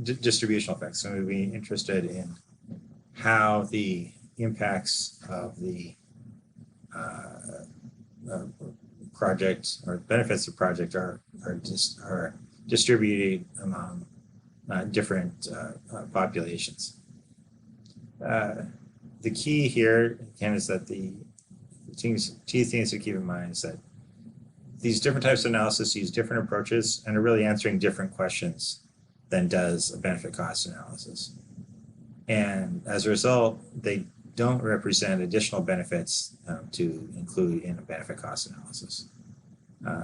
distributional effects. So we'd be interested in how the impacts of the project or benefits of project are distributed among different populations. The key here, again, is that the key things to keep in mind is that these different types of analysis use different approaches and are really answering different questions than does a benefit cost analysis. And as a result, they don't represent additional benefits to include in a benefit cost analysis.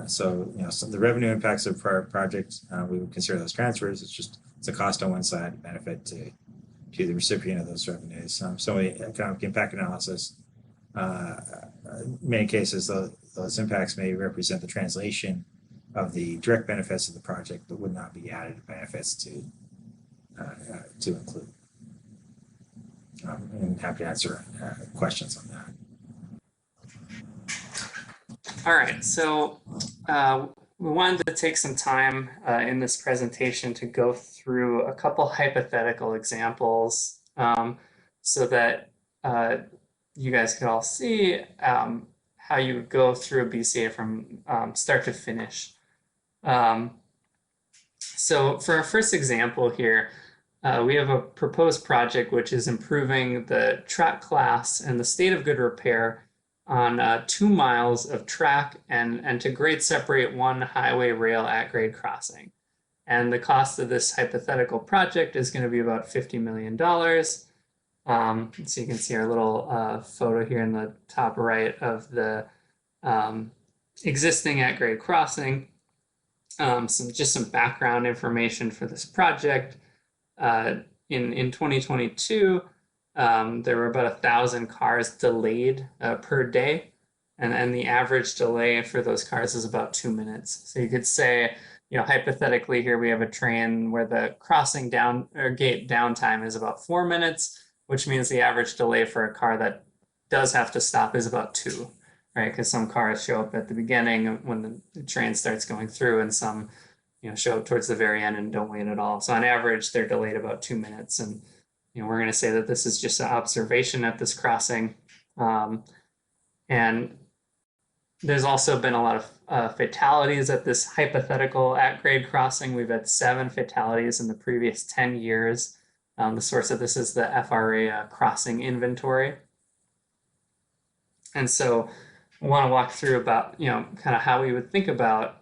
So the revenue impacts of a project, we would consider those transfers. It's a cost on one side, a benefit to the recipient of those revenues. So economic impact analysis, in many cases, those impacts may represent the translation of the direct benefits of the project, but would not be added benefits to include. I'm happy to answer questions on that. All right, so we wanted to take some time in this presentation to go through a couple hypothetical examples so that you guys could all see how you would go through a BCA from start to finish. So for our first example here, we have a proposed project which is improving the track class and the state of good repair on 2 miles of track and to grade separate one highway rail at grade crossing. And the cost of this hypothetical project is going to be about $50 million. So you can see our little photo here in the top right of the existing at grade crossing. Some background information for this project. In 2022, there were about 1,000 cars delayed per day, and the average delay for those cars is about 2 minutes. So you could say, hypothetically here we have a train where the crossing down or gate downtime is about 4 minutes, which means the average delay for a car that does have to stop is about 2, right? Because some cars show up at the beginning when the train starts going through, and some show up towards the very end and don't wait at all. So on average, they're delayed about 2 minutes. And we're going to say that this is just an observation at this crossing. And there's also been a lot of fatalities at this hypothetical at-grade crossing. We've had 7 fatalities in the previous 10 years. The source of this is the FRA crossing inventory. And so I want to walk through about, kind of how we would think about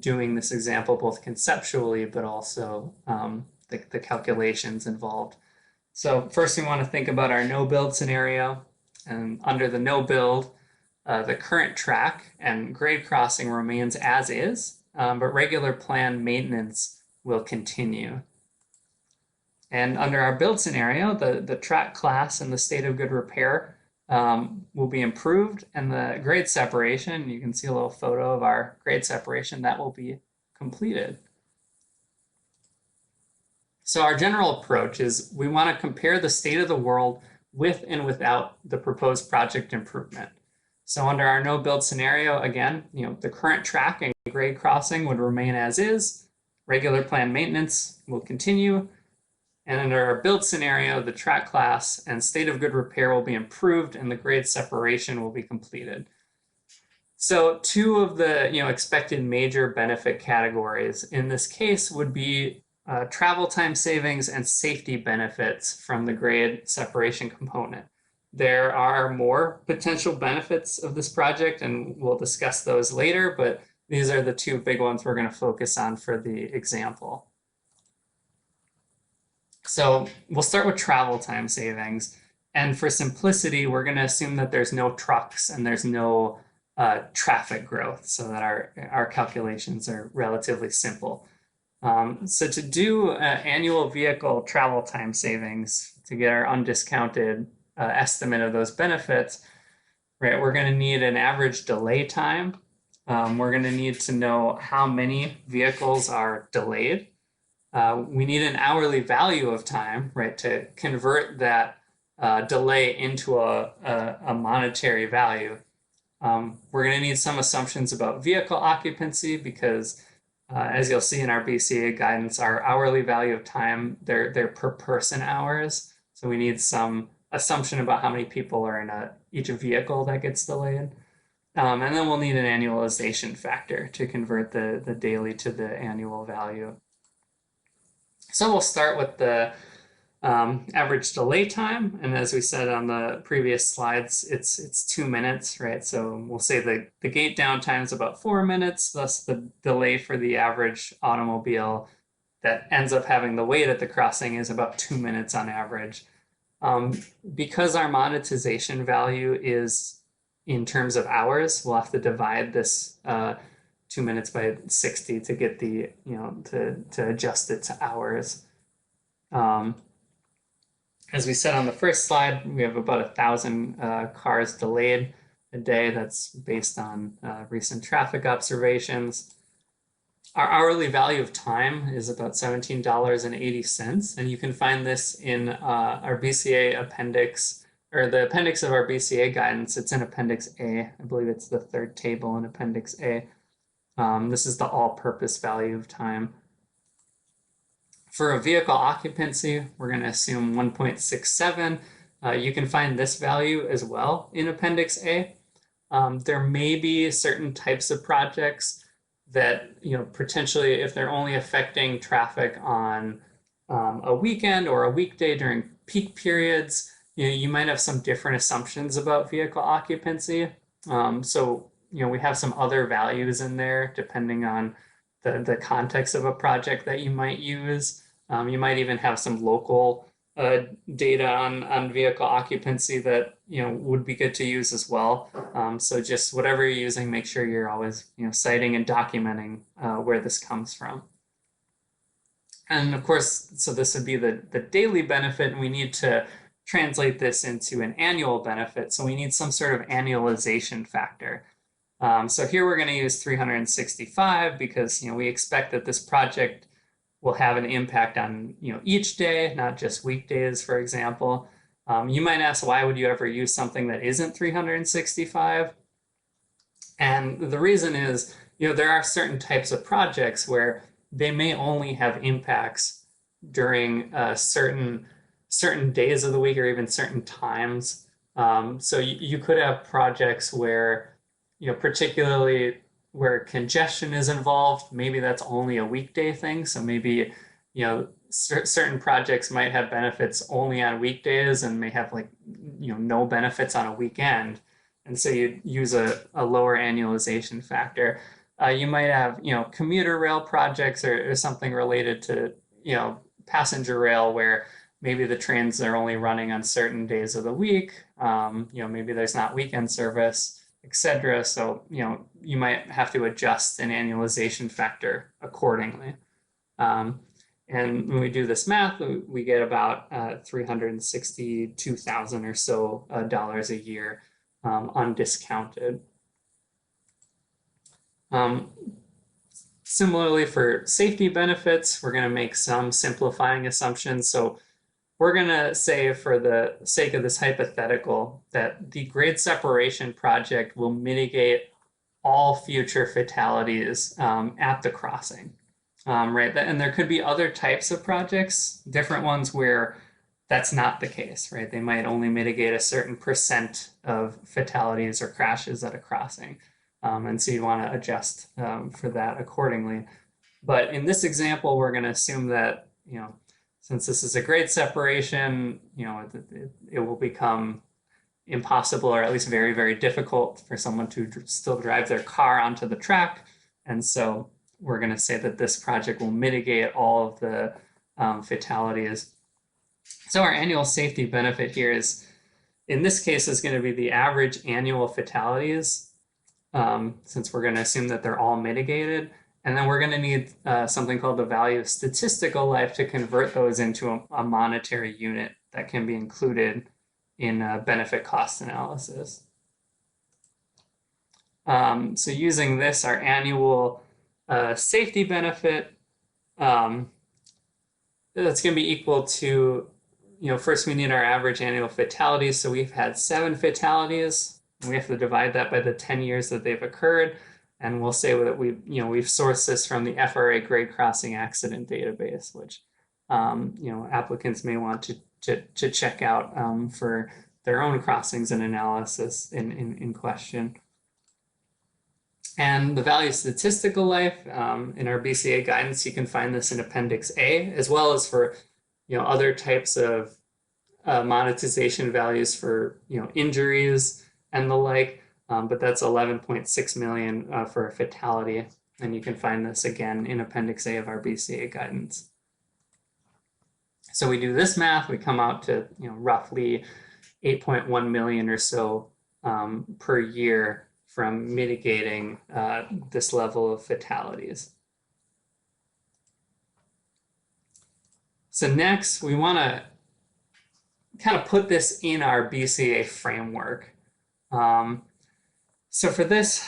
doing this example, both conceptually, but also the calculations involved. So first we want to think about our no build scenario. And under the no build, the current track and grade crossing remains as is, but regular plan maintenance will continue. And under our build scenario, the track class and the state of good repair will be improved, and the grade separation, you can see a little photo of our grade separation, that will be completed. So our general approach is we want to compare the state of the world with and without the proposed project improvement. So under our no build scenario, again, the current track and grade crossing would remain as is, regular plan maintenance will continue, and under our build scenario, the track class and state of good repair will be improved and the grade separation will be completed. So two of the expected major benefit categories in this case would be travel time savings and safety benefits from the grade separation component. There are more potential benefits of this project, and we'll discuss those later, but these are the two big ones we're going to focus on for the example. So we'll start with travel time savings. And for simplicity, we're going to assume that there's no trucks and there's no traffic growth, so that our calculations are relatively simple. So to do annual vehicle travel time savings to get our undiscounted estimate of those benefits, right, we're going to need an average delay time. We're going to need to know how many vehicles are delayed. We need an hourly value of time, right, to convert that delay into a monetary value. We're going to need some assumptions about vehicle occupancy because as you'll see in our BCA guidance, our hourly value of time, they're per person hours. So we need some assumption about how many people are in each vehicle that gets delayed. And then we'll need an annualization factor to convert the daily to the annual value. So we'll start with the average delay time. And as we said on the previous slides, it's 2 minutes, right? So we'll say the gate downtime is about 4 minutes, thus the delay for the average automobile that ends up having the wait at the crossing is about 2 minutes on average. Because our monetization value is in terms of hours, we'll have to divide this 2 minutes by 60 to get the, to adjust it to hours. As we said on the first slide, we have about 1,000 cars delayed a day. That's based on recent traffic observations. Our hourly value of time is about $17.80, and you can find this in our BCA appendix, or the appendix of our BCA guidance. It's in Appendix A. I believe it's the third table in Appendix A. This is the all-purpose value of time. For a vehicle occupancy, we're going to assume 1.67. You can find this value as well in Appendix A. There may be certain types of projects that, potentially if they're only affecting traffic on a weekend or a weekday during peak periods, you might have some different assumptions about vehicle occupancy. So we have some other values in there depending on the context of a project that you might use. You might even have some local data on vehicle occupancy that would be good to use as well. So just whatever you're using, make sure you're always citing and documenting where this comes from. And of course, so this would be the daily benefit, and we need to translate this into an annual benefit. So we need some sort of annualization factor. So here we're going to use 365 because we expect that this project will have an impact on each day, not just weekdays, for example. You might ask, why would you ever use something that isn't 365? And the reason is, there are certain types of projects where they may only have impacts during certain days of the week or even certain times. So you could have projects where, particularly where congestion is involved, maybe that's only a weekday thing. So maybe, certain projects might have benefits only on weekdays and may have no benefits on a weekend. And so you use a lower annualization factor. You might have, commuter rail projects or something related to, passenger rail where maybe the trains are only running on certain days of the week. Maybe there's not weekend service, etc. So, you might have to adjust an annualization factor accordingly. And when we do this math, we get about $362,000 or so dollars a year, undiscounted. Similarly, for safety benefits, we're going to make some simplifying assumptions. So we're going to say, for the sake of this hypothetical, that the grade separation project will mitigate all future fatalities at the crossing, right? And there could be other types of projects, different ones where that's not the case, right? They might only mitigate a certain percent of fatalities or crashes at a crossing. And so you want to adjust for that accordingly. But in this example, we're going to assume that, since this is a grade separation, it will become impossible, or at least very, very difficult, for someone to still drive their car onto the track. And so we're going to say that this project will mitigate all of the fatalities. So our annual safety benefit here is, in this case, is going to be the average annual fatalities, since we're going to assume that they're all mitigated. And then we're going to need something called the value of statistical life to convert those into a monetary unit that can be included in benefit cost analysis. So using this, our annual safety benefit, that's going to be equal to, first we need our average annual fatalities. So we've had 7 fatalities. And we have to divide that by the 10 years that they've occurred. And we'll say that we've sourced this from the FRA grade crossing accident database, which, applicants may want to check out for their own crossings and analysis in question. And the value of statistical life, in our BCA guidance, you can find this in Appendix A, as well as for, other types of monetization values for, injuries and the like. But that's 11.6 million for a fatality. And you can find this again in Appendix A of our BCA guidance. So we do this math, we come out to, roughly 8.1 million or so per year from mitigating this level of fatalities. So next, we want to kind of put this in our BCA framework. So for this,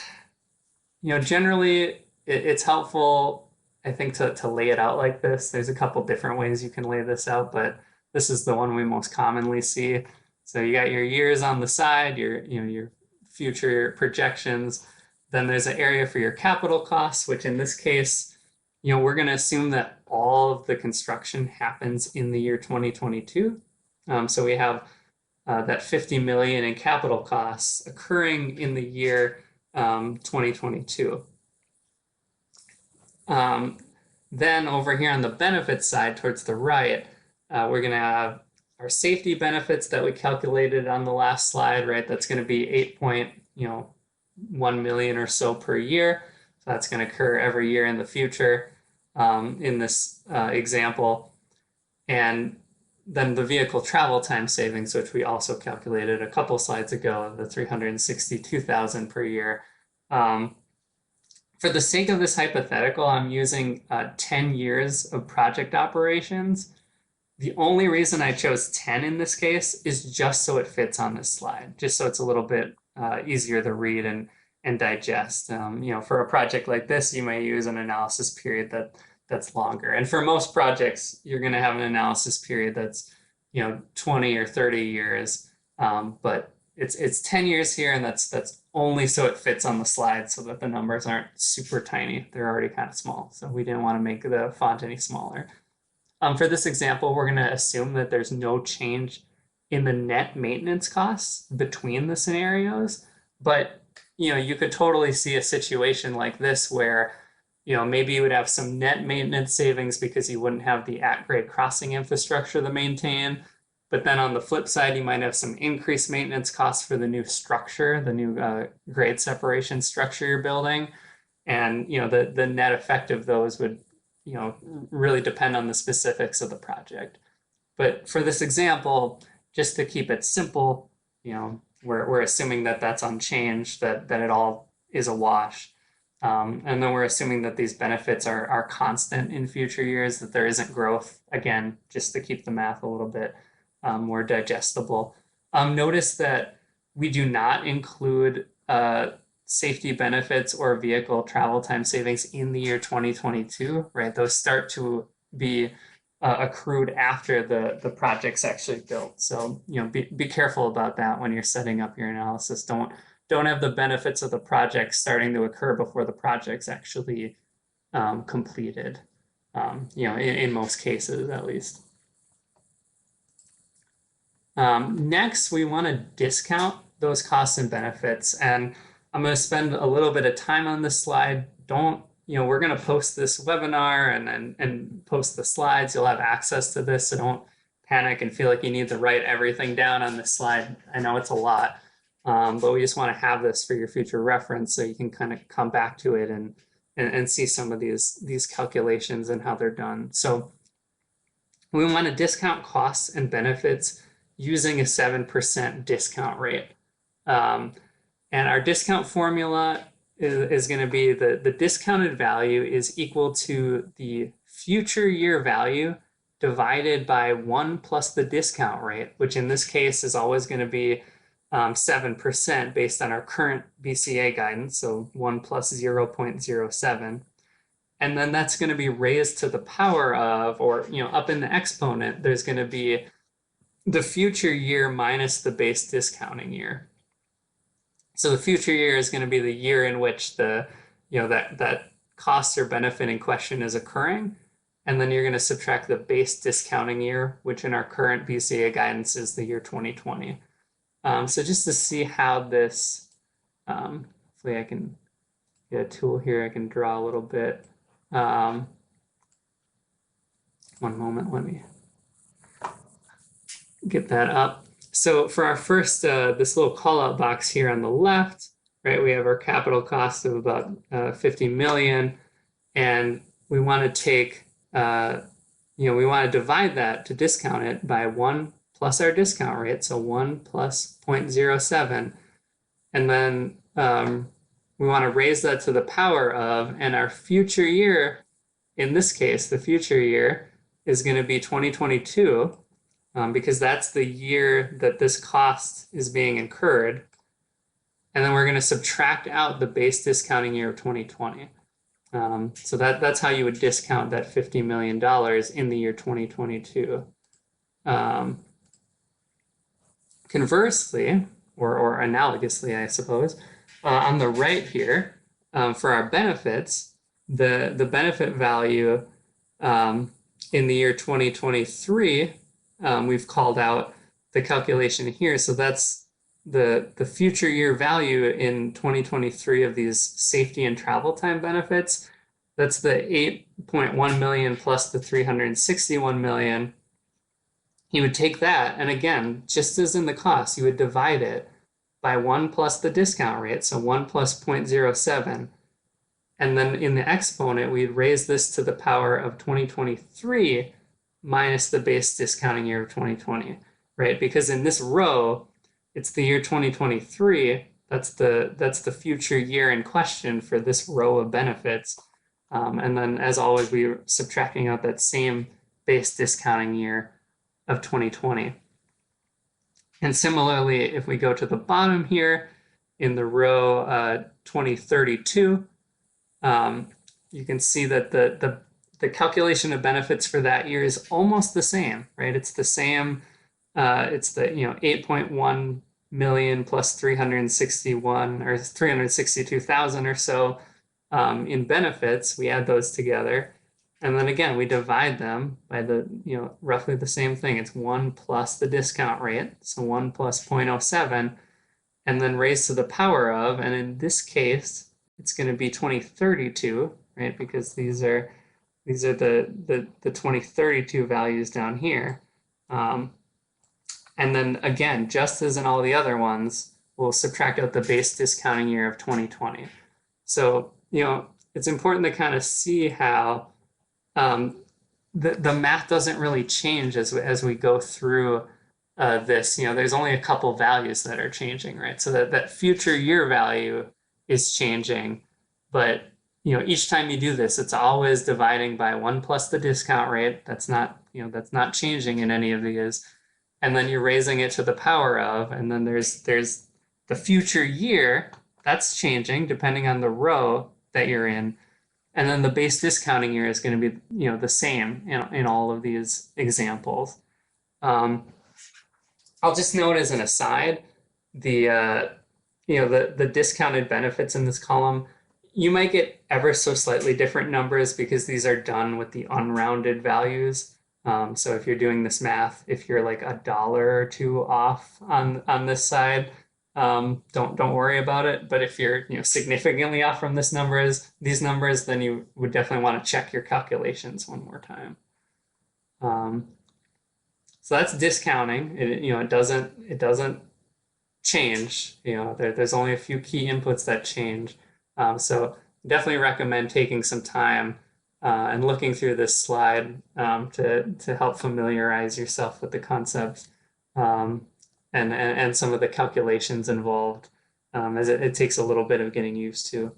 generally it's helpful, I think, to lay it out like this. There's a couple different ways you can lay this out, but this is the one we most commonly see. So you got your years on the side, your future projections. Then there's an area for your capital costs, which in this case, we're going to assume that all of the construction happens in the year 2022. So we have that 50 million in capital costs occurring in the year 2022. Then over here on the benefits side towards the right, we're going to have our safety benefits that we calculated on the last slide, right? That's going to be 8.1 million or so per year. So that's going to occur every year in the future in this example. And then the vehicle travel time savings, which we also calculated a couple slides ago, the 362,000 per year. For the sake of this hypothetical, I'm using 10 years of project operations. The only reason I chose 10 in this case is just so it fits on this slide, just so it's a little bit easier to read and digest. For a project like this, you may use an analysis period that's longer. And for most projects, you're going to have an analysis period that's 20 or 30 years. But it's 10 years here, and that's only so it fits on the slide, so that the numbers aren't super tiny. They're already kind of small, so we didn't want to make the font any smaller. For this example, we're going to assume that there's no change in the net maintenance costs between the scenarios. But you could totally see a situation like this where maybe you would have some net maintenance savings because you wouldn't have the at-grade crossing infrastructure to maintain. But then on the flip side, you might have some increased maintenance costs for the new structure, the new grade separation structure you're building. And the net effect of those would really depend on the specifics of the project. But for this example, just to keep it simple, we're assuming that that's unchanged, that it all is a wash. And then we're assuming that these benefits are constant in future years, that there isn't growth, again, just to keep the math a little bit more digestible. Notice that we do not include safety benefits or vehicle travel time savings in the year 2022, right? Those start to be accrued after the project's actually built. So, be careful about that when you're setting up your analysis. Don't have the benefits of the project starting to occur before the project's actually completed, in most cases at least. Next, we want to discount those costs and benefits. And I'm going to spend a little bit of time on this slide. We're going to post this webinar and post the slides. You'll have access to this, so don't panic and feel like you need to write everything down on this slide. I know it's a lot, but we just want to have this for your future reference so you can kind of come back to it and see some of these calculations and how they're done. So we want to discount costs and benefits using a 7% discount rate. And our discount formula is going to be the discounted value is equal to the future year value divided by 1 plus the discount rate, which in this case is always going to be 7% based on our current BCA guidance, so 1 plus 0.07. And then that's going to be raised to the power of, or up in the exponent, there's going to be the future year minus the base discounting year. So the future year is going to be the year in which that cost or benefit in question is occurring. And then you're going to subtract the base discounting year, which in our current BCA guidance is the year 2020. So just to see how this, hopefully I can get a tool here. I can draw a little bit. One moment, let me get that up. So for our first, this little call out box here on the left, right, we have our capital cost of about 50 million, and we want to take, we want to divide that to discount it by 1 plus our discount rate, so 1 plus 0.07, and then we want to raise that to the power of, and our future year, in this case, the future year is going to be 2022, because that's the year that this cost is being incurred. And then we're going to subtract out the base discounting year of 2020. So that's how you would discount that $50 million in the year 2022. Conversely, or analogously, I suppose, on the right here, for our benefits, the benefit value in the year 2023, we've called out the calculation here. So that's the future year value in 2023 of these safety and travel time benefits. That's the 8.1 million plus the 361 million. You would take that, and again, just as in the cost, you would divide it by 1 plus the discount rate, so 1 plus 0.07. And then in the exponent, we'd raise this to the power of 2023 minus the base discounting year of 2020, right? Because in this row, it's the year 2023. That's the future year in question for this row of benefits. And then, as always, we're subtracting out that same base discounting year of 2020. And similarly, if we go to the bottom here in the row 2032, you can see that the calculation of benefits for that year is almost the same, right? It's the same. It's the 8.1 million plus 361 or 362,000 or so in benefits. We add those together, and then again we divide them by the roughly the same thing. It's 1 plus the discount rate, so 1 plus 0.07, and then raised to the power of, and in this case it's going to be 2032, right? Because these are the 2032 values down here. And then again, just as in all the other ones, we'll subtract out the base discounting year of 2020. So, it's important to kind of see how the math doesn't really change as we go through this. There's only a couple values that are changing, right? So that future year value is changing, but each time you do this, it's always dividing by 1 plus the discount rate. That's not changing in any of these. And then you're raising it to the power of, and then there's the future year, that's changing depending on the row that you're in. And then the base discounting year is going to be, the same in all of these examples. I'll just note as an aside, the discounted benefits in this column, you might get ever so slightly different numbers because these are done with the unrounded values. So if you're doing this math, if you're like $1 or $2 off on this side, don't worry about it. But if you're significantly off from these numbers, then you would definitely want to check your calculations one more time. So that's discounting. It doesn't change. There's only a few key inputs that change. So definitely recommend taking some time and looking through this slide to help familiarize yourself with the concepts and some of the calculations involved, as it takes a little bit of getting used to.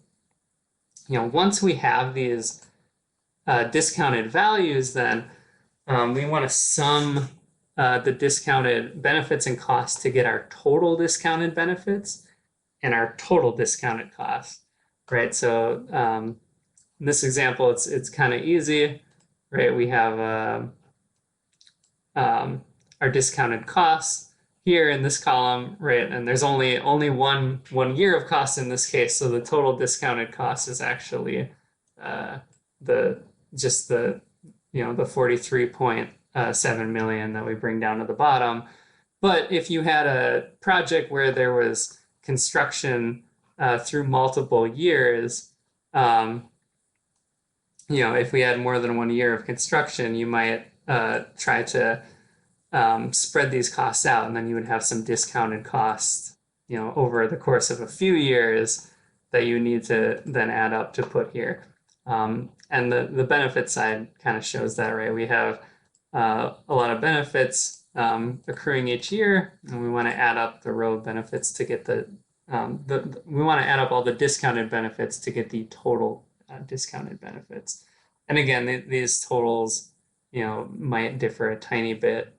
Once we have these discounted values, then we want to sum the discounted benefits and costs to get our total discounted benefits and our total discounted costs, right? So in this example, it's kind of easy, right? We have our discounted costs here in this column, right? And there's only one year of costs in this case, so the total discounted cost is actually the 43.7 million that we bring down to the bottom. But if you had a project where there was construction through multiple years, if we had more than 1 year of construction, you might try to spread these costs out, and then you would have some discounted costs, over the course of a few years that you need to then add up to put here. And the benefit side kind of shows that, right? We have a lot of benefits accruing each year, and we want to add up the row of benefits to get we want to add up all the discounted benefits to get the total discounted benefits. And again, these totals might differ a tiny bit,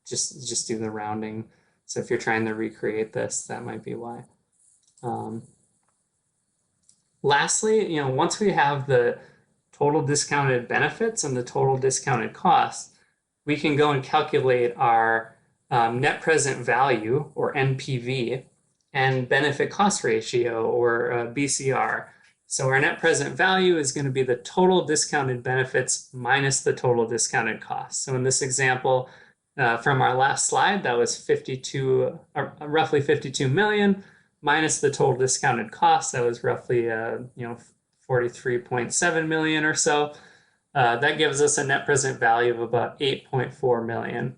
just do the rounding. So if you're trying to recreate this, that might be why. Lastly, once we have the total discounted benefits and the total discounted costs, we can go and calculate our net present value, or NPV, and benefit cost ratio, or BCR. So our net present value is going to be the total discounted benefits minus the total discounted costs. So in this example, from our last slide, that was roughly 52 million, minus the total discounted costs, that was roughly 43.7 million or so. That gives us a net present value of about 8.4 million.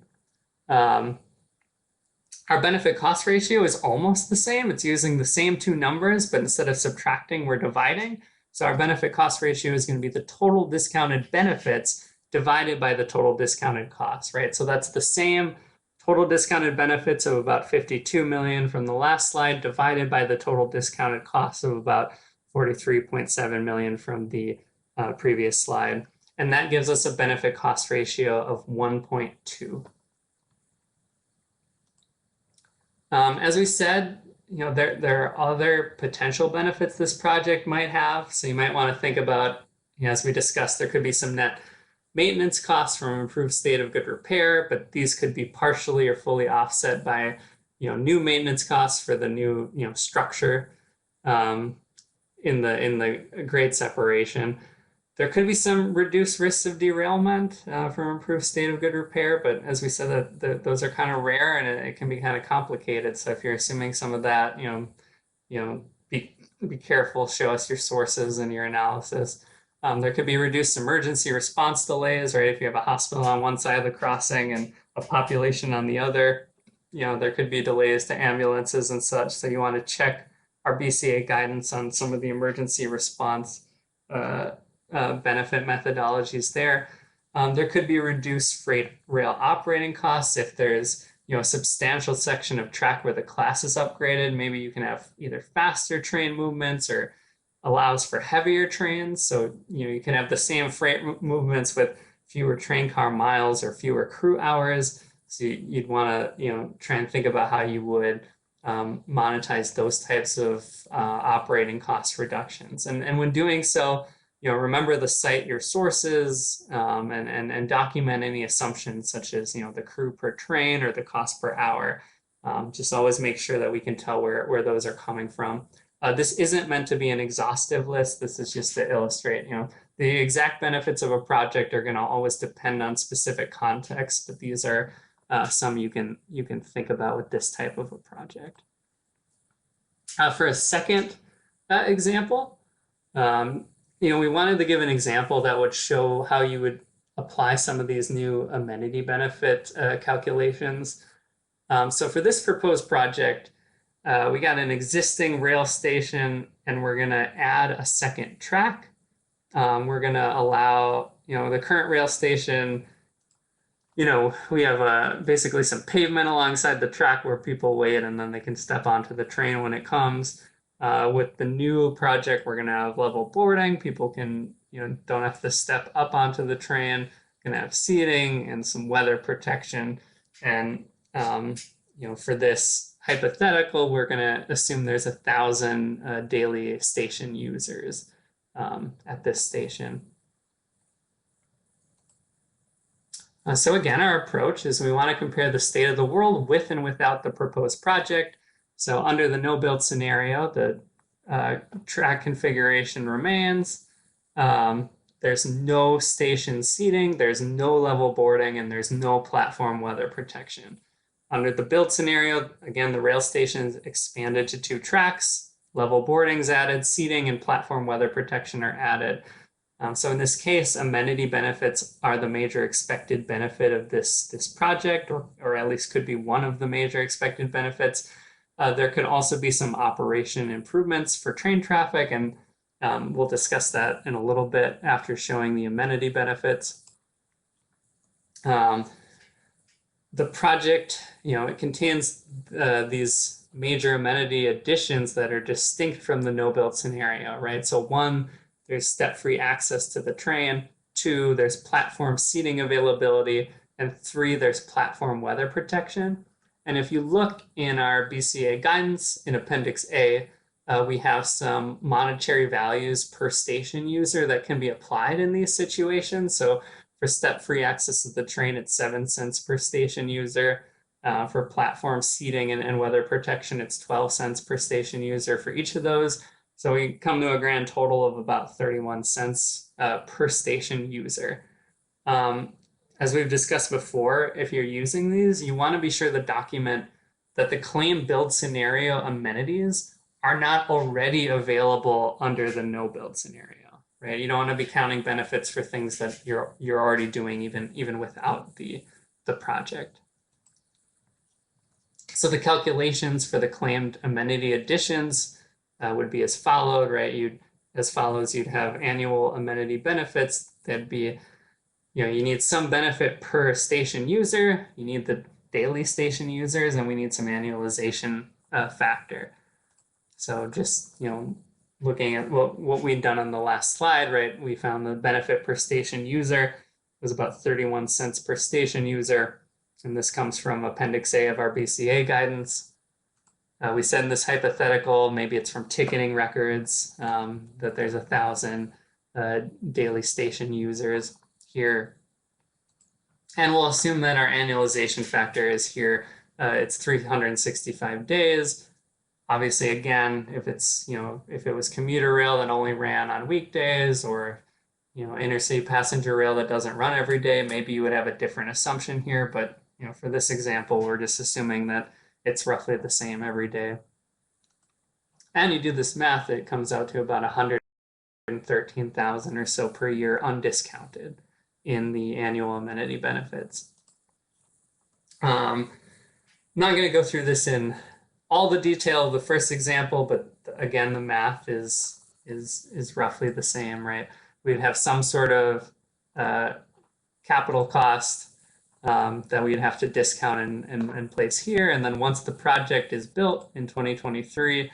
Our benefit cost ratio is almost the same. It's using the same two numbers, but instead of subtracting, we're dividing. So our benefit cost ratio is going to be the total discounted benefits divided by the total discounted costs, right? So that's the same total discounted benefits of about 52 million from the last slide divided by the total discounted costs of about 43.7 million from the previous slide. And that gives us a benefit cost ratio of 1.2. As we said, there are other potential benefits this project might have. So you might want to think about, as we discussed, there could be some net maintenance costs from improved state of good repair, but these could be partially or fully offset by, new maintenance costs for the new, structure in the grade separation. There could be some reduced risks of derailment from improved state of good repair, but as we said, those are kind of rare and it can be kind of complicated. So if you're assuming some of that, be careful, show us your sources and your analysis. There could be reduced emergency response delays, right? If you have a hospital on one side of the crossing and a population on the other, there could be delays to ambulances and such. So you want to check our BCA guidance on some of the emergency response benefit methodologies there. There could be reduced freight rail operating costs if there's a substantial section of track where the class is upgraded. Maybe you can have either faster train movements or allows for heavier trains. So you can have the same freight movements with fewer train car miles or fewer crew hours. So you'd want to try and think about how you would monetize those types of operating cost reductions. And when doing so, remember to cite your sources and document any assumptions such as the crew per train or the cost per hour. Just always make sure that we can tell where those are coming from. This isn't meant to be an exhaustive list. This is just to illustrate, the exact benefits of a project are going to always depend on specific context, but these are some you can think about with this type of a project. For a second example, we wanted to give an example that would show how you would apply some of these new amenity benefit calculations. So for this proposed project, we got an existing rail station and we're going to add a second track. We're going to allow, the current rail station, we have basically some pavement alongside the track where people wait and then they can step onto the train when it comes. With the new project, we're going to have level boarding. People can, don't have to step up onto the train. Going to have seating and some weather protection. And, for this hypothetical, we're going to assume there's 1,000 daily station users at this station. So again, our approach is we want to compare the state of the world with and without the proposed project. So under the no-build scenario, the track configuration remains. There's no station seating, there's no level boarding, and there's no platform weather protection. Under the build scenario, again, the rail station is expanded to 2 tracks, level boarding is added, seating and platform weather protection are added. So in this case, amenity benefits are the major expected benefit of this project, or at least could be one of the major expected benefits. There could also be some operation improvements for train traffic, and we'll discuss that in a little bit after showing the amenity benefits. The project, it contains these major amenity additions that are distinct from the no-build scenario, right? So 1, there's step-free access to the train. 2, there's platform seating availability. And 3, there's platform weather protection. And if you look in our BCA guidance in Appendix A, we have some monetary values per station user that can be applied in these situations. So for step-free access to the train, it's 7 cents per station user. For platform seating and weather protection, it's 12 cents per station user for each of those. So we come to a grand total of about 31 cents per station user. As we've discussed before, if you're using these, you want to be sure to document that the claim build scenario amenities are not already available under the no build scenario, right? You don't want to be counting benefits for things that you're already doing even without the project. So the calculations for the claimed amenity additions would be as followed, right? You'd have annual amenity benefits. That'd be, you need some benefit per station user, you need the daily station users, and we need some annualization factor. So just, looking at what we'd done on the last slide, right? We found the benefit per station user was about 31 cents per station user. And this comes from Appendix A of our BCA guidance. We said in this hypothetical, maybe it's from ticketing records, that there's 1,000 daily station users here. And we'll assume that our annualization factor is here. It's 365 days. Obviously, again, if it's, if it was commuter rail that only ran on weekdays, or, intercity passenger rail that doesn't run every day, maybe you would have a different assumption here. But, for this example, we're just assuming that it's roughly the same every day. And you do this math, it comes out to about 113,000 or so per year undiscounted in the annual amenity benefits. I'm not going to go through this in all the detail of the first example, but again, the math is roughly the same, right? We'd have some sort of capital cost that we'd have to discount and place here. And then once the project is built in 2023,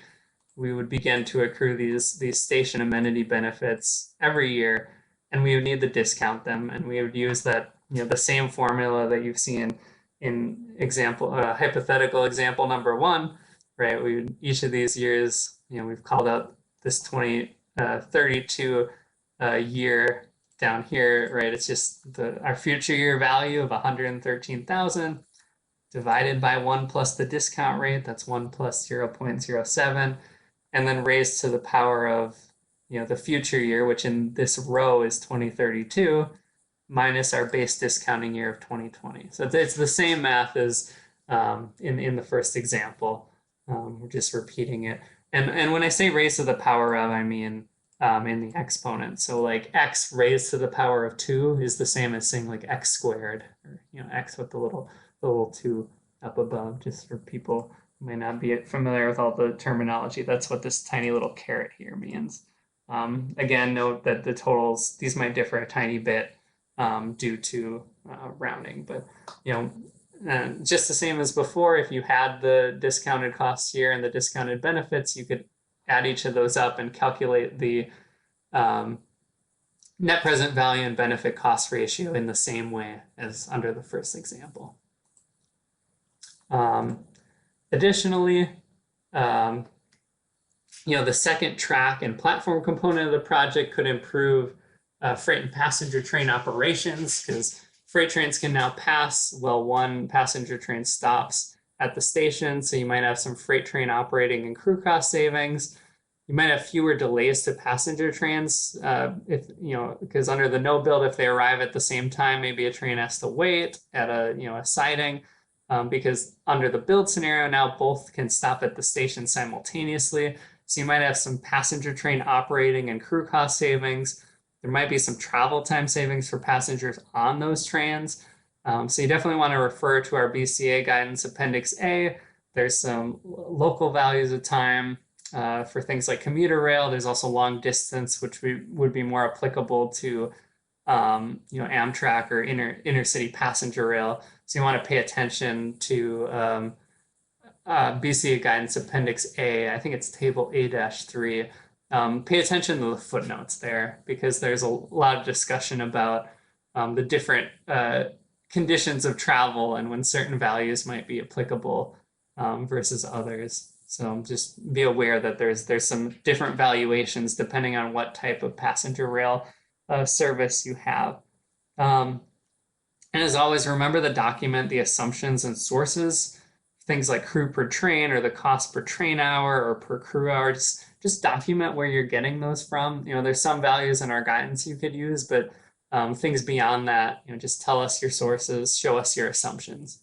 we would begin to accrue these station amenity benefits every year, and we would need to discount them. And we would use that, the same formula that you've seen in hypothetical example number 1, right? We would, each of these years, we've called out this 2032 year down here, right? It's just our future year value of 113,000 divided by 1 plus the discount rate. That's 1 plus 0.07, and then raised to the power of the future year, which in this row is 2032, minus our base discounting year of 2020. So it's the same math as in the first example. We're just repeating it. And when I say raised to the power of, I mean in the exponent. So like x raised to the power of 2 is the same as saying like x squared, or x with the little 2 up above, just for people who may not be familiar with all the terminology. That's what this tiny little caret here means. Again, note that the totals, these might differ a tiny bit due to rounding, but just the same as before, if you had the discounted costs here and the discounted benefits, you could add each of those up and calculate the net present value and benefit cost ratio in the same way as under the first example. Additionally, the second track and platform component of the project could improve freight and passenger train operations, because freight trains can now pass while one passenger train stops at the station. So you might have some freight train operating and crew cost savings. You might have fewer delays to passenger trains because under the no build, if they arrive at the same time, maybe a train has to wait at a siding. Because under the build scenario, now both can stop at the station simultaneously. So you might have some passenger train operating and crew cost savings. There might be some travel time savings for passengers on those trains. So you definitely want to refer to our BCA guidance Appendix A. There's some local values of time for things like commuter rail. There's also long distance, which would be more applicable to Amtrak or intercity passenger rail. So you want to pay attention to BCA guidance Appendix A. I think it's table A-3. Pay attention to the footnotes there, because there's a lot of discussion about the different conditions of travel and when certain values might be applicable versus others. So just be aware that there's some different valuations depending on what type of passenger rail service you have. And as always, remember to document the assumptions and sources, things like crew per train or the cost per train hour or per crew hour. Just document where you're getting those from. There's some values in our guidance you could use, but things beyond that, just tell us your sources, show us your assumptions.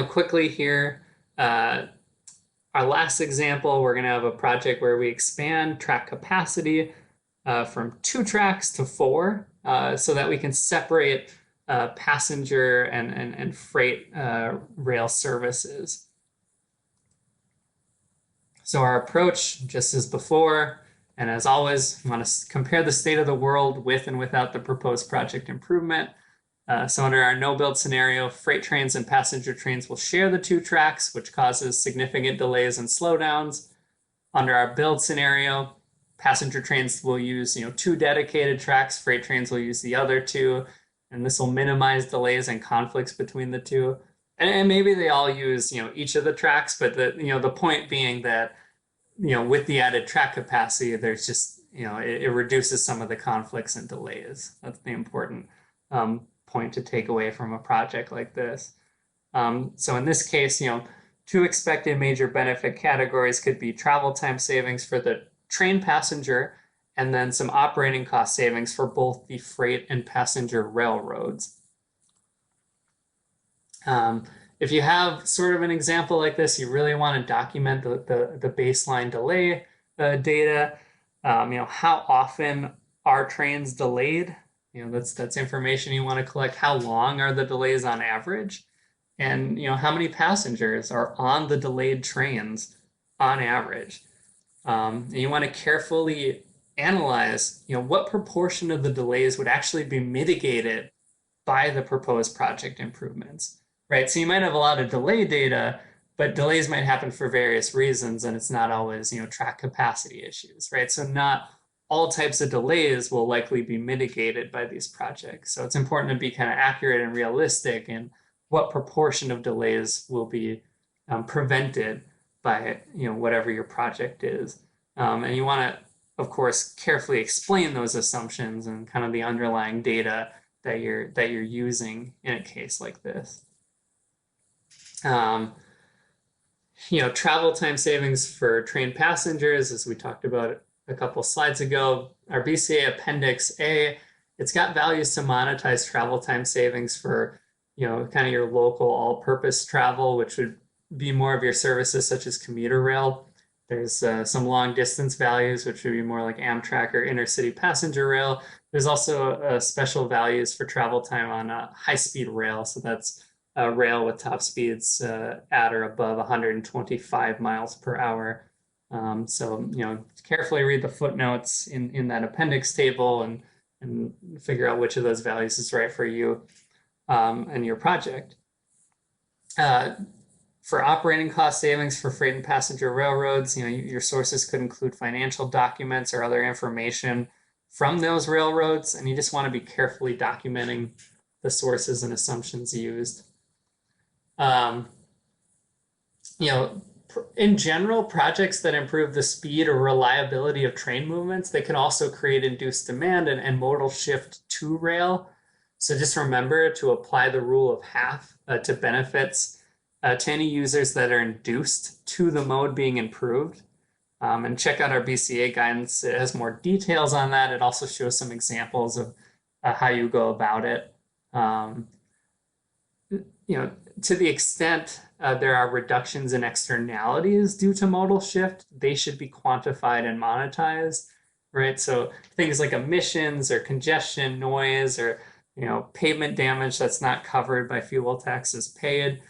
Quickly here, our last example, we're going to have a project where we expand track capacity from 2 tracks to 4 so that we can separate passenger and freight rail services. So our approach, just as before, and as always, we want to compare the state of the world with and without the proposed project improvement. So under our no-build scenario, freight trains and passenger trains will share the 2 tracks, which causes significant delays and slowdowns. Under our build scenario, passenger trains will use 2 dedicated tracks, freight trains will use the other 2, and this will minimize delays and conflicts between the 2. And maybe they all use each of the tracks, but the point being that with the added track capacity, there's just it reduces some of the conflicts and delays. That's the important point to take away from a project like this. So in this case, 2 expected major benefit categories could be travel time savings for the train passenger, and then some operating cost savings for both the freight and passenger railroads. If you have sort of an example like this, you really want to document the baseline delay data. How often are trains delayed? That's information you want to collect. How long are the delays on average? And how many passengers are on the delayed trains on average? You want to carefully analyze, what proportion of the delays would actually be mitigated by the proposed project improvements, right? So you might have a lot of delay data, but delays might happen for various reasons, and it's not always, track capacity issues, right? So not all types of delays will likely be mitigated by these projects. So it's important to be kind of accurate and realistic in what proportion of delays will be prevented by whatever your project is. And you want to, of course, carefully explain those assumptions and kind of the underlying data that you're using in a case like this. Travel time savings for train passengers, as we talked about a couple slides ago. Our BCA Appendix A, it's got values to monetize travel time savings for, kind of your local all-purpose travel, which would be more of your services such as commuter rail. There's some long distance values, which would be more like Amtrak or intercity passenger rail. There's also special values for travel time on high-speed rail. So that's a rail with top speeds at or above 125 miles per hour. So, carefully read the footnotes in that appendix table and figure out which of those values is right for you and your project. For operating cost savings for freight and passenger railroads, your sources could include financial documents or other information from those railroads, and you just want to be carefully documenting the sources and assumptions used. In general, projects that improve the speed or reliability of train movements, they can also create induced demand and modal shift to rail. So just remember to apply the rule of half to benefits to any users that are induced to the mode being improved. And check out our BCA guidance. It has more details on that. It also shows some examples of how you go about it. To the extent there are reductions in externalities due to modal shift, they should be quantified and monetized, right? So things like emissions or congestion, noise, or pavement damage that's not covered by fuel taxes paid,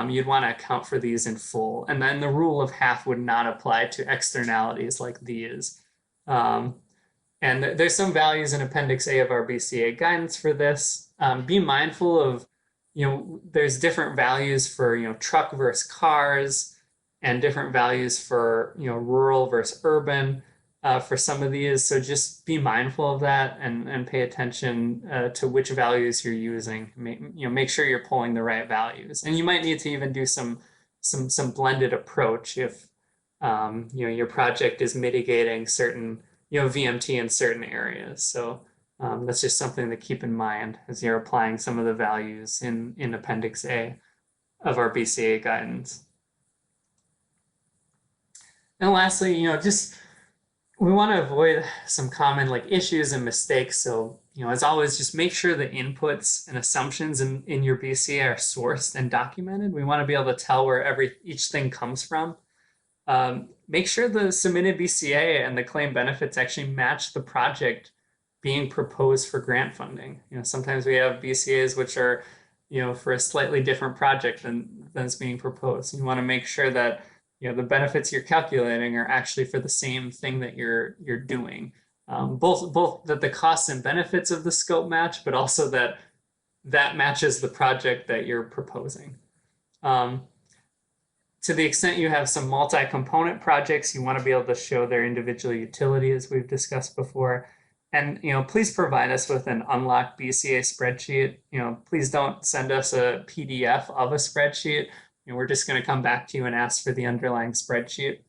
you'd want to account for these in full. And then the rule of half would not apply to externalities like these. And there's some values in Appendix A of our BCA guidance for this. Be mindful of, there's different values for, truck versus cars and different values for, rural versus urban for some of these. So just be mindful of that and pay attention to which values you're using. Make sure you're pulling the right values. And you might need to even do some blended approach if, your project is mitigating certain, VMT in certain areas. So that's just something to keep in mind as you're applying some of the values in Appendix A of our BCA guidance. And lastly, we want to avoid some common issues and mistakes. So, as always, just make sure the inputs and assumptions in your BCA are sourced and documented. We want to be able to tell where each thing comes from. Make sure the submitted BCA and the claim benefits actually match the project being proposed for grant funding. Sometimes we have BCAs which are, for a slightly different project than is being proposed. You want to make sure that the benefits you're calculating are actually for the same thing that you're doing. Both that the costs and benefits of the scope match, but also that matches the project that you're proposing. To the extent you have some multi-component projects, you want to be able to show their individual utility, as we've discussed before. And please provide us with an unlocked BCA spreadsheet. Please don't send us a PDF of a spreadsheet. We're just going to come back to you and ask for the underlying spreadsheet.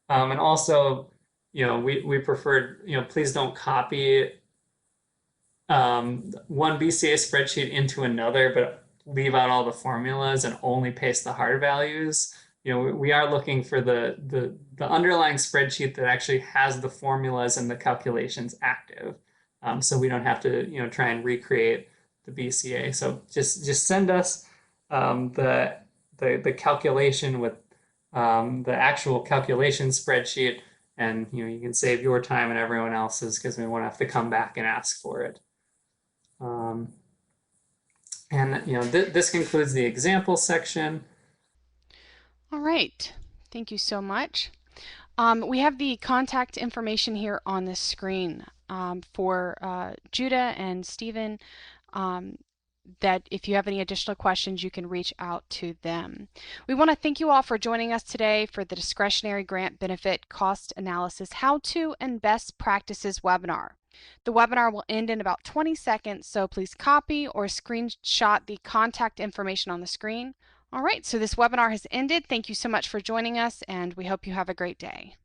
And also, we prefer, please don't copy one BCA spreadsheet into another, but leave out all the formulas and only paste the hard values. We are looking for the underlying spreadsheet that actually has the formulas and the calculations active. So we don't have to, try and recreate the BCA. So just send us the calculation with the actual calculation spreadsheet, and you can save your time and everyone else's because we won't have to come back and ask for it. This concludes the example section. All right, thank you so much. We have the contact information here on the screen for Judah and Stephen, that if you have any additional questions, you can reach out to them. We want to thank you all for joining us today for the Discretionary Grant Benefit Cost Analysis How-To and Best Practices webinar. The webinar will end in about 20 seconds, so please copy or screenshot the contact information on the screen. All right, so this webinar has ended. Thank you so much for joining us, and we hope you have a great day.